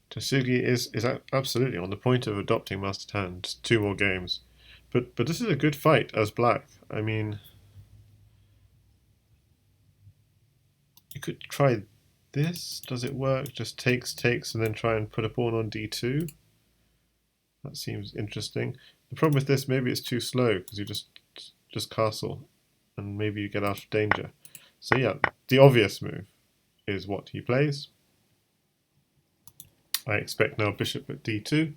Jasugi is absolutely on the point of adopting mastertan. Just 2 more games. But this is a good fight as black. I mean, you could try this. Does it work? Just takes, takes, and then try and put a pawn on d2. That seems interesting. The problem with this, maybe it's too slow because you just castle, and maybe you get out of danger. So yeah, the obvious move is what he plays. I expect now bishop at d2.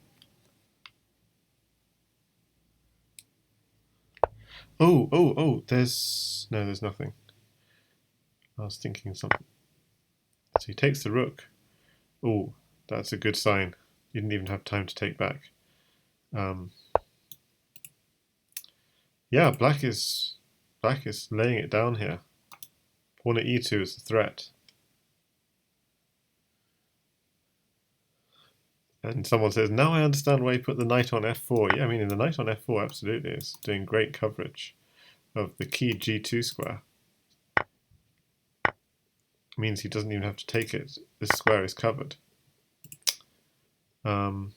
Oh, there's nothing. I was thinking something. So he takes the rook. Oh, that's a good sign. You didn't even have time to take back. Yeah, black is laying it down here. Pawn at e2 is the threat. And someone says, now I understand why you put the knight on f4. Yeah, I mean, the knight on f4 absolutely is doing great coverage of the key g2 square. It means he doesn't even have to take it. This square is covered. Well,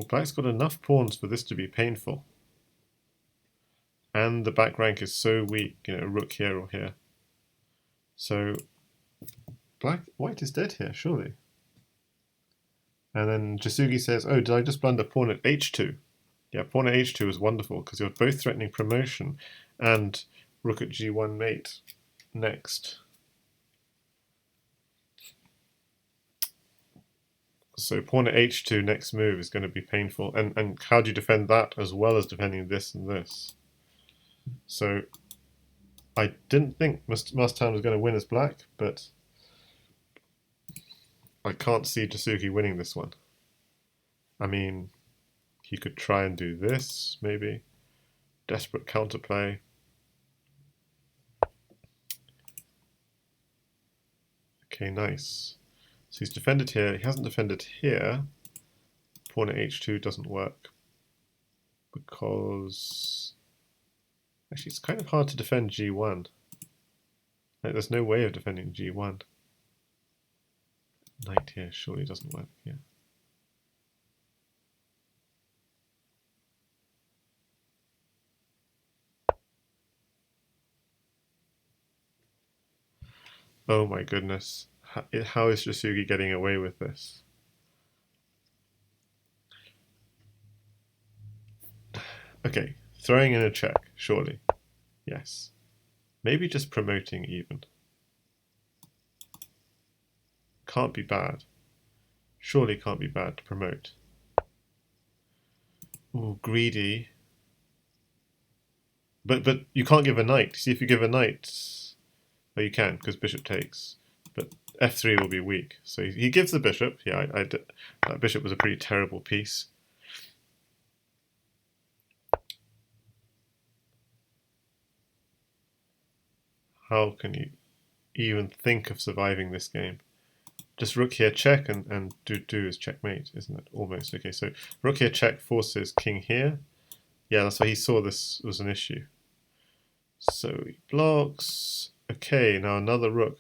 black's got enough pawns for this to be painful. And the back rank is so weak, you know, rook here or here. So white is dead here, surely. And then Jasugi says, oh, did I just blunder pawn at h2? Yeah, pawn at h2 is wonderful because you're both threatening promotion and rook at g1 mate next. So pawn at h2 next move is going to be painful. And how do you defend that as well as defending this and this? So I didn't think mastertan was going to win as black, but I can't see Jasugi winning this one. I mean, he could try and do this, maybe. Desperate counterplay. Okay, nice. So he's defended here. He hasn't defended here. Pawn at h2 doesn't work because actually it's kind of hard to defend g1. Like, there's no way of defending g1. Knight here surely doesn't work. Yeah. Oh my goodness. How is Jasugi getting away with this? Okay, throwing in a check, surely. Yes. Maybe just promoting even. Can't be bad. Surely can't be bad to promote. Ooh, greedy. But you can't give a knight. See, if you give a knight... Oh, you can, because bishop takes. But f3 will be weak. So he gives the bishop. Yeah, that bishop was a pretty terrible piece. How can you even think of surviving this game? Just rook here check and do is checkmate, isn't it? Almost. Okay, so rook here check forces king here. Yeah, that's why he saw this was an issue. So he blocks. Okay, now another rook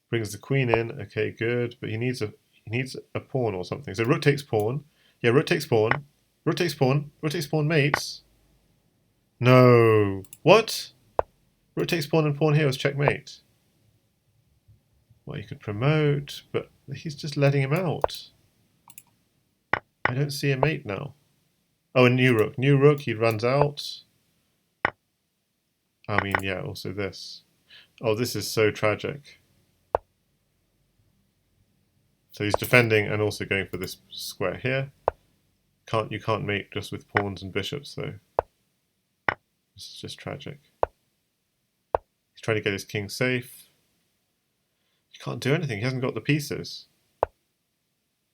brings the queen in. Okay, good, but he needs a pawn or something. So rook takes pawn. Yeah, rook takes pawn. Rook takes pawn. Rook takes pawn mates. No. What? Rook takes pawn and pawn here was checkmate. Well, you could promote, but he's just letting him out. I don't see a mate now. Oh, a new rook. New rook, he runs out. I mean, yeah, also this. Oh, this is so tragic. So he's defending and also going for this square here. You can't mate just with pawns and bishops, though. This is just tragic. He's trying to get his king safe. He can't do anything. He hasn't got the pieces.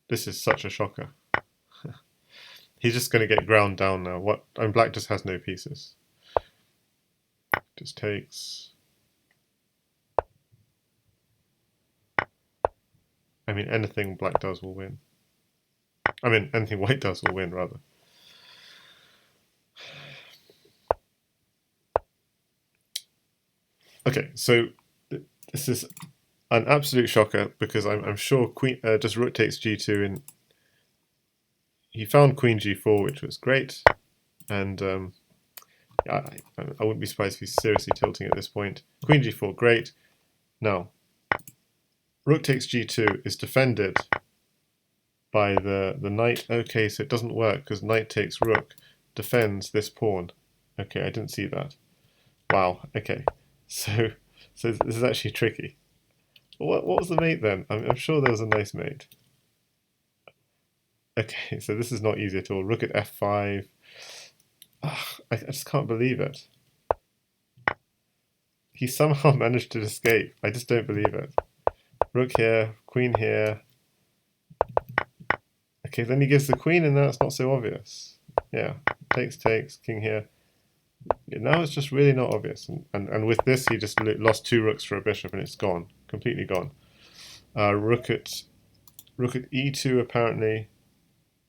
This is such a shocker. He's just going to get ground down now. What? And black just has no pieces. Just takes. I mean, anything black does will win. I mean, anything white does will win, rather. Okay, so this is an absolute shocker because I'm sure queen just rook takes g2 and he found queen g4, which was great, and I wouldn't be surprised if he's seriously tilting at this point. Queen g4, great. Now, rook takes g2 is defended by the knight. Okay, so it doesn't work because knight takes rook defends this pawn. Okay, I didn't see that. Wow. Okay, so this is actually tricky. What was the mate then? I'm sure there was a nice mate. Okay, so this is not easy at all. Rook at f5. Ugh, I just can't believe it. He somehow managed to escape. I just don't believe it. Rook here, queen here. Okay, then he gives the queen and now it's not so obvious. Yeah, takes, king here. Yeah, now it's just really not obvious. And with this, he just lost 2 rooks for a bishop and it's gone. Completely gone. Rook at e2 apparently.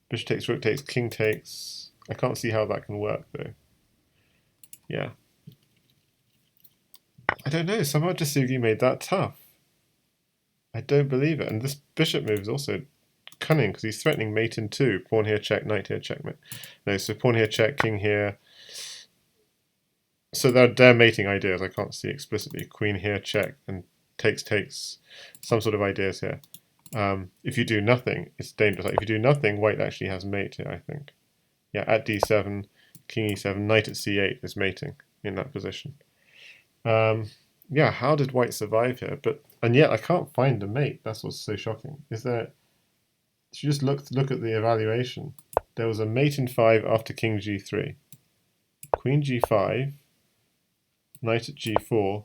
Bishop takes, rook takes, king takes. I can't see how that can work though. Yeah. I don't know, somehow Jasugi made that tough. I don't believe it. And this bishop move is also cunning because he's threatening mate in 2. Pawn here check, knight here checkmate. No, so pawn here check, king here. So they're mating ideas. I can't see explicitly. Queen here check and takes. Some sort of ideas here. If you do nothing, it's dangerous. Like if you do nothing, white actually has mate here, I think. Yeah, at d7, king e7, knight at c8 is mating in that position. Yeah, how did white survive here? And yet I can't find a mate. That's what's so shocking. Is there? If you just look at the evaluation, there was a mate in 5 after king g3, queen g5, knight at g4,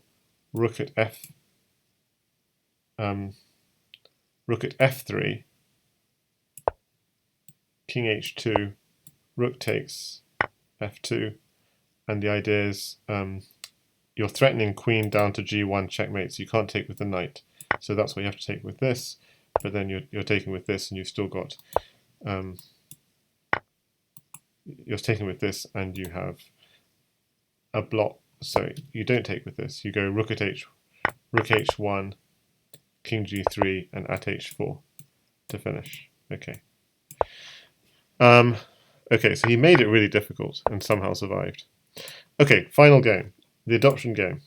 rook at f3, king h2, rook takes f2, and the idea is you're threatening queen down to g1 checkmate, so you can't take with the knight. So that's why you have to take with this, but then you're taking with this, and you've still got you're taking with this, and you have a block. So you don't take with this. You go rook at rook h1, king g3, and at h4 to finish. Okay. Okay, so he made it really difficult and somehow survived. Okay, final game, the adoption game.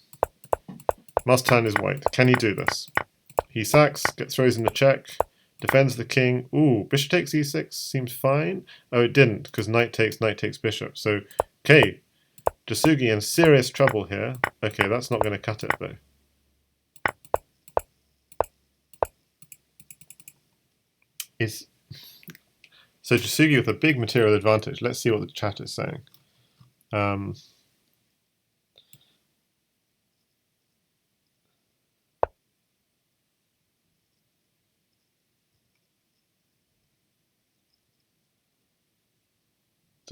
Mastertan is white. Can he do this? He sacks, throws in a check, defends the king. Ooh, bishop takes e6 seems fine. Oh, it didn't, because knight takes bishop. So, okay, Jasugi in serious trouble here. Okay, that's not going to cut it, though. So Jasugi with a big material advantage. Let's see what the chat is saying. They're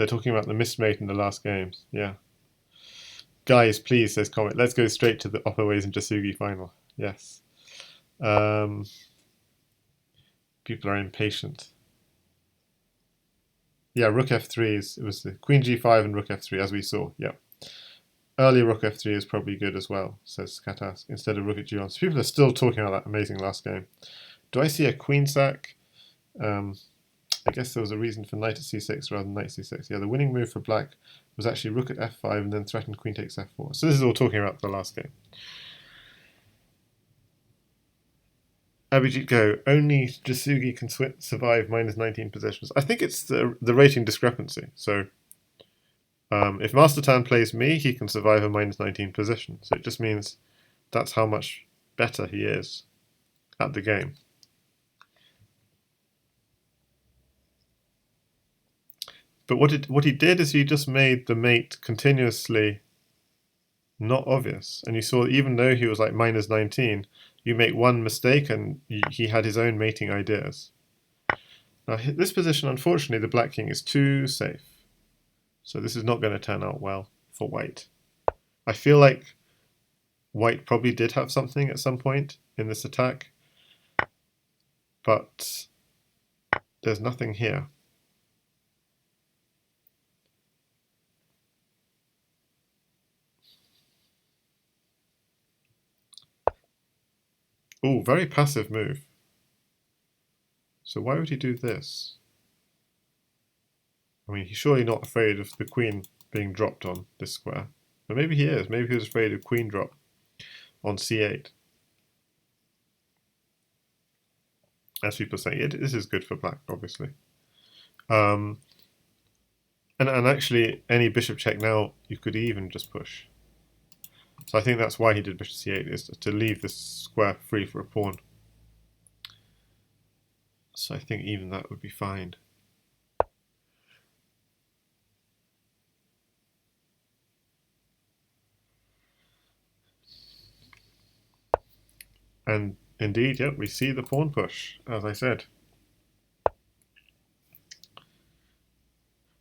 talking about the missmate in the last games. Yeah. Guys, please, says Comet. Let's go straight to the opperwezen Jasugi final. Yes. People are impatient. Yeah, rook f3 it was the queen g5 and rook f3 as we saw. Yeah. Early rook f3 is probably good as well, says Katas, instead of rook at g1. So people are still talking about that amazing last game. Do I see a queen sack? I guess there was a reason for knight at c6 rather than knight c6. Yeah, the winning move for black was actually rook at f5 and then threatened queen takes f4. So this is all talking about the last game. Abhijit Go, only Jasugi can survive minus 19 positions. I think it's the rating discrepancy. So if Mastertan plays me, he can survive a minus 19 position. So it just means that's how much better he is at the game. But what he did is he just made the mate continuously not obvious. And you saw even though he was like minus 19, you make one mistake and he had his own mating ideas. Now this position, unfortunately, the black king is too safe. So this is not going to turn out well for white. I feel like white probably did have something at some point in this attack, but there's nothing here. Ooh, very passive move. So why would he do this? I mean, he's surely not afraid of the queen being dropped on this square. But maybe he is. Maybe he was afraid of queen drop on c8. As people say, this is good for black, obviously. And actually, any bishop check now, you could even just push. So I think that's why he did bishop c8, is to leave this square free for a pawn. So I think even that would be fine. And indeed, yeah, we see the pawn push, as I said.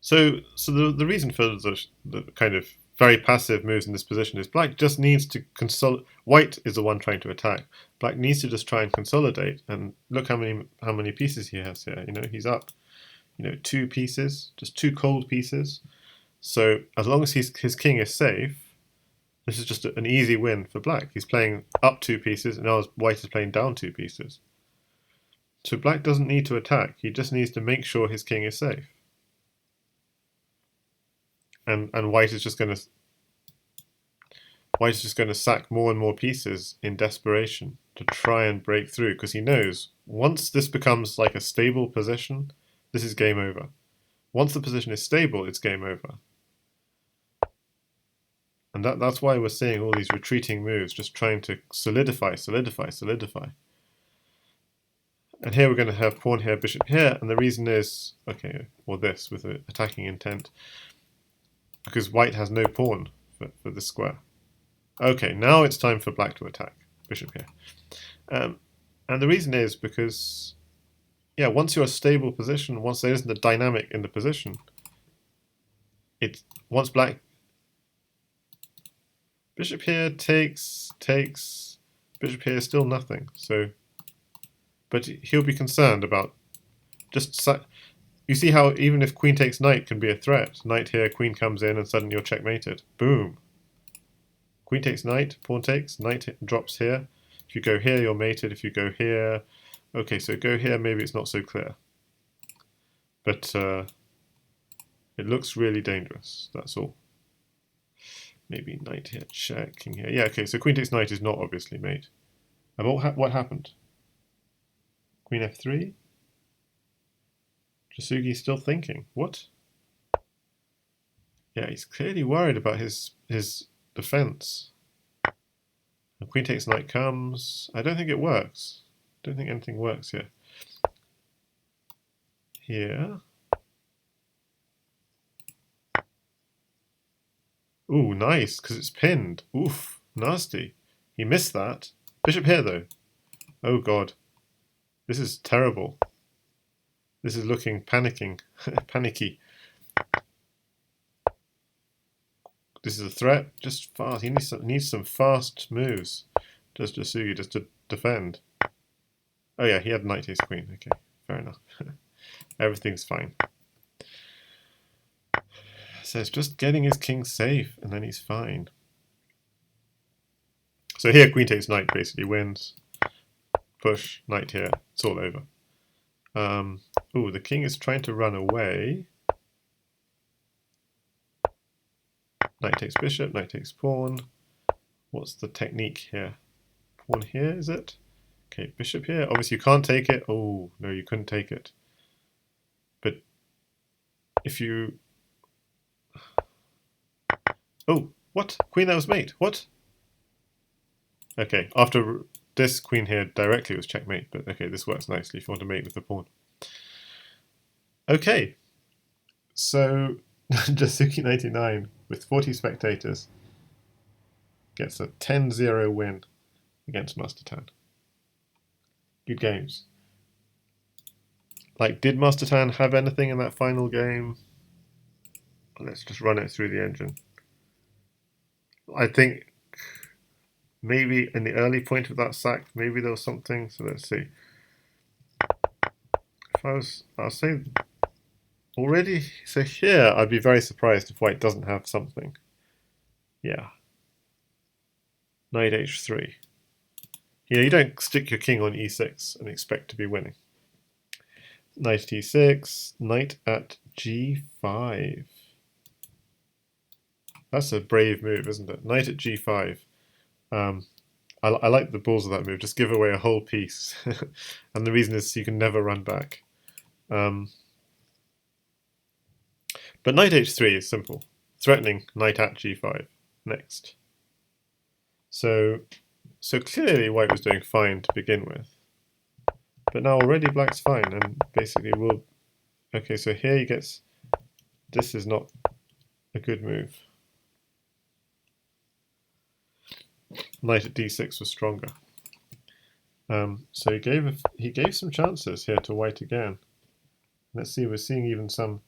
So the reason for the kind of very passive moves in this position is black just needs to consolidate. White is the one trying to attack. Black needs to just try and consolidate. And look how many pieces he has here. You know, he's up, 2 pieces, just 2 cold pieces. So as long as his king is safe, this is just an easy win for black. He's playing up 2 pieces, and now white is playing down 2 pieces. So black doesn't need to attack. He just needs to make sure his king is safe. And white is just going to sack more and more pieces in desperation to try and break through, because he knows once this becomes like a stable position, this is game over. Once the position is stable, it's game over. And that's why we're seeing all these retreating moves, just trying to solidify. And here we're going to have pawn here, bishop here, and the reason is, okay, or this with an attacking intent, because white has no pawn for this square. Okay, now it's time for black to attack, bishop here. And the reason is because, yeah, once you're a stable position, once there isn't a dynamic in the position, once black, bishop here takes, bishop here is still nothing. So, but he'll be concerned about just, you see how even if queen takes knight can be a threat. Knight here, queen comes in, and suddenly you're checkmated. Boom. Queen takes knight, pawn takes, knight drops here. If you go here, you're mated. If you go here, okay, so go here, maybe it's not so clear. But it looks really dangerous, that's all. Maybe knight here, check, king here. Yeah, okay, so queen takes knight is not obviously mate. And what happened? Queen f3? Jasugi's still thinking. What? Yeah, he's clearly worried about his defense. And queen takes knight comes. I don't think it works. I don't think anything works here. Here. Ooh, nice, because it's pinned. Oof, nasty. He missed that. Bishop here, though. Oh, God. This is terrible. This is looking panicking. Panicky. This is a threat. Just fast. He needs some fast moves. Just Jasugi, just to defend. Oh, yeah, he had knight takes queen. Okay, fair enough. Everything's fine. So it's just getting his king safe, and then he's fine. So here, queen takes knight basically wins. Push, knight here, it's all over. Oh, the king is trying to run away. Knight takes bishop, knight takes pawn. What's the technique here? Pawn here, is it? Okay, bishop here. Obviously you can't take it. Oh, no, you couldn't take it. But if you... Oh, what? Queen that was mate. What? Okay, after this, queen here directly was checkmate. But okay, this works nicely if you want to mate with the pawn. Okay, so Jasugi99 with 40 spectators gets a 10-0 win against mastertan. Good games. Like, did mastertan have anything in that final game? Let's just run it through the engine. I think maybe in the early point of that sack, maybe there was something. So let's see. If I'll say already. So here, I'd be very surprised if white doesn't have something. Yeah. Knight h3. You know, you don't stick your king on e6 and expect to be winning. Knight at e6, knight at g5. That's a brave move, isn't it? Knight at g5. I like the balls of that move. Just give away a whole piece. And the reason is you can never run back. But knight h3 is simple. Threatening knight at g5. Next. So clearly white was doing fine to begin with. But now already black's fine and basically will... Okay, so here he gets... This is not a good move. Knight at d6 was stronger. So he gave some chances here to white again. Let's see, we're seeing even some...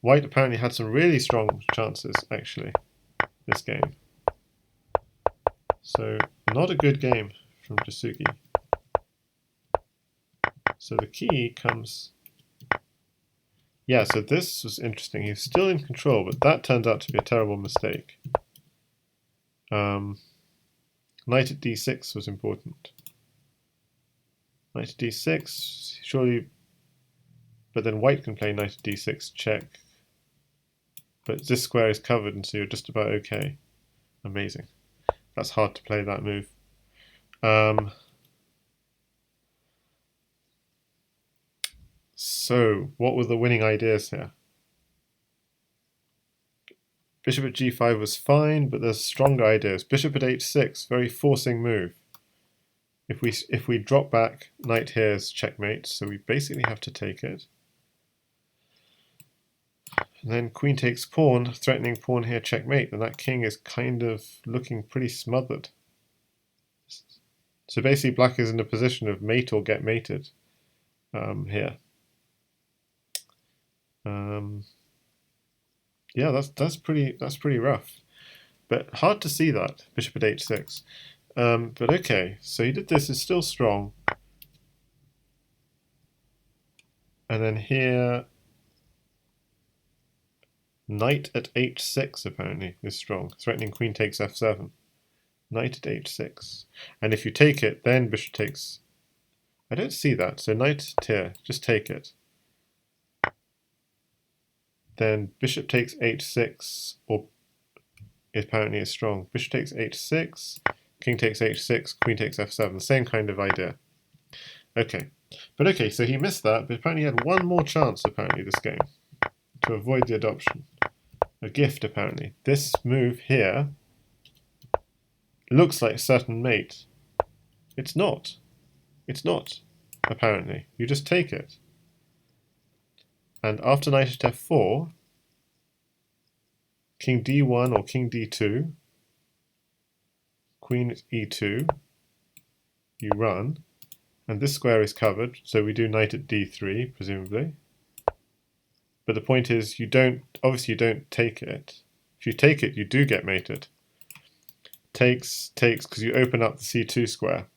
White apparently had some really strong chances, actually, this game. So, not a good game from Jasugi. So the key comes... Yeah, so this was interesting. He's still in control, but that turned out to be a terrible mistake. Knight at d6 was important. Knight at d6, surely... But then white can play knight at d6, check. But this square is covered, and so you're just about okay. Amazing. That's hard to play, that move. So, what were the winning ideas here? Bishop at g5 was fine, but there's stronger ideas. Bishop at h6, very forcing move. If we drop back, knight here is checkmate, so we basically have to take it. And then queen takes pawn, threatening pawn here, checkmate, and that king is kind of looking pretty smothered. So basically black is in a position of mate or get mated here. Yeah, that's pretty rough, but hard to see that bishop at h6. But okay, so he did this. It's still strong, and then here knight at h6 apparently is strong, threatening queen takes f7. Knight at h6, and if you take it, then bishop takes. I don't see that. So knight here, just take it. Then bishop takes h6, or apparently is strong. Bishop takes h6, king takes h6, queen takes f7. Same kind of idea. Okay, but okay, so he missed that, but apparently he had one more chance, apparently, this game, to avoid the adoption. A gift, apparently. This move here looks like certain mate. It's not. It's not, apparently. You just take it. And after knight at f4, king d1 or king d2, queen at e2, you run, and this square is covered, so we do knight at d3, presumably. But the point is, obviously you don't take it. If you take it, you do get mated. Takes, because you open up the c2 square.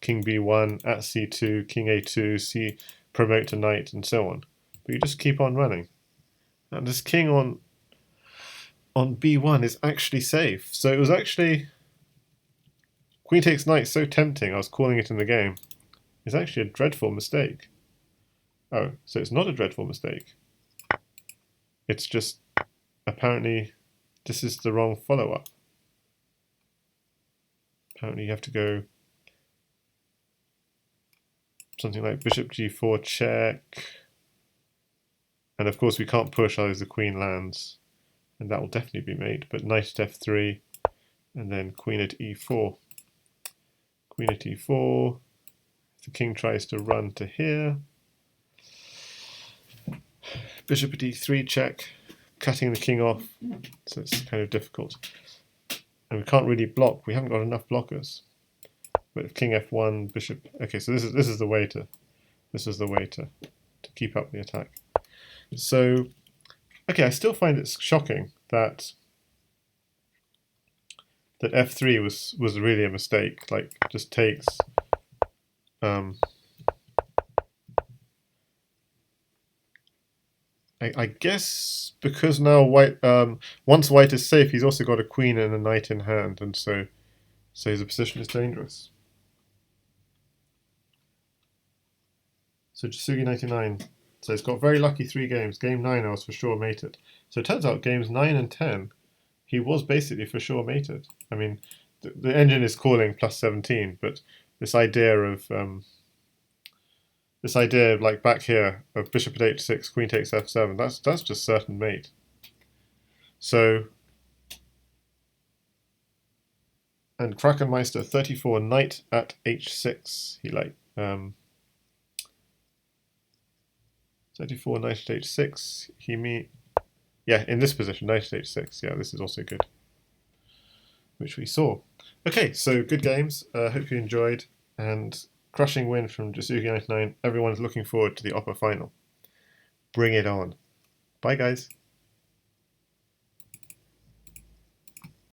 King b1 at c2, king a2, c promote to knight, and so on. But you just keep on running. And this king on b1 is actually safe. So it was actually queen takes knight, so tempting, I was calling it in the game. It's actually a dreadful mistake. Oh, so it's not a dreadful mistake. It's just, apparently, this is the wrong follow-up. Apparently you have to go something like bishop g4 check. And of course we can't push, otherwise the queen lands. And that will definitely be mate. But knight at f3, and then queen at e4. Queen at e4. The king tries to run to here. Bishop at e3 check, cutting the king off. So it's kind of difficult. And we can't really block. We haven't got enough blockers. But king f1, bishop. Okay, so this is the way to keep up the attack. So, okay, I still find it shocking that f3 was really a mistake. Like, just takes. I guess because now white, once white is safe, he's also got a queen and a knight in hand, and so his position is dangerous. So Jasugi99 says, got very lucky 3 games. Game 9 I was for sure mated. So it turns out games 9 and 10, he was basically for sure mated. I mean, the engine is calling plus 17, but this idea of like back here of bishop at h6, queen takes f7, that's just certain mate. So, and Krakenmeister 34, knight at h6. He like 34, knight at h6. Yeah, in this position, knight at h6. Yeah, this is also good, which we saw. Okay, so good games. Hope you enjoyed, and crushing win from Jasugi99. Everyone's looking forward to the Opper final. Bring it on. Bye, guys.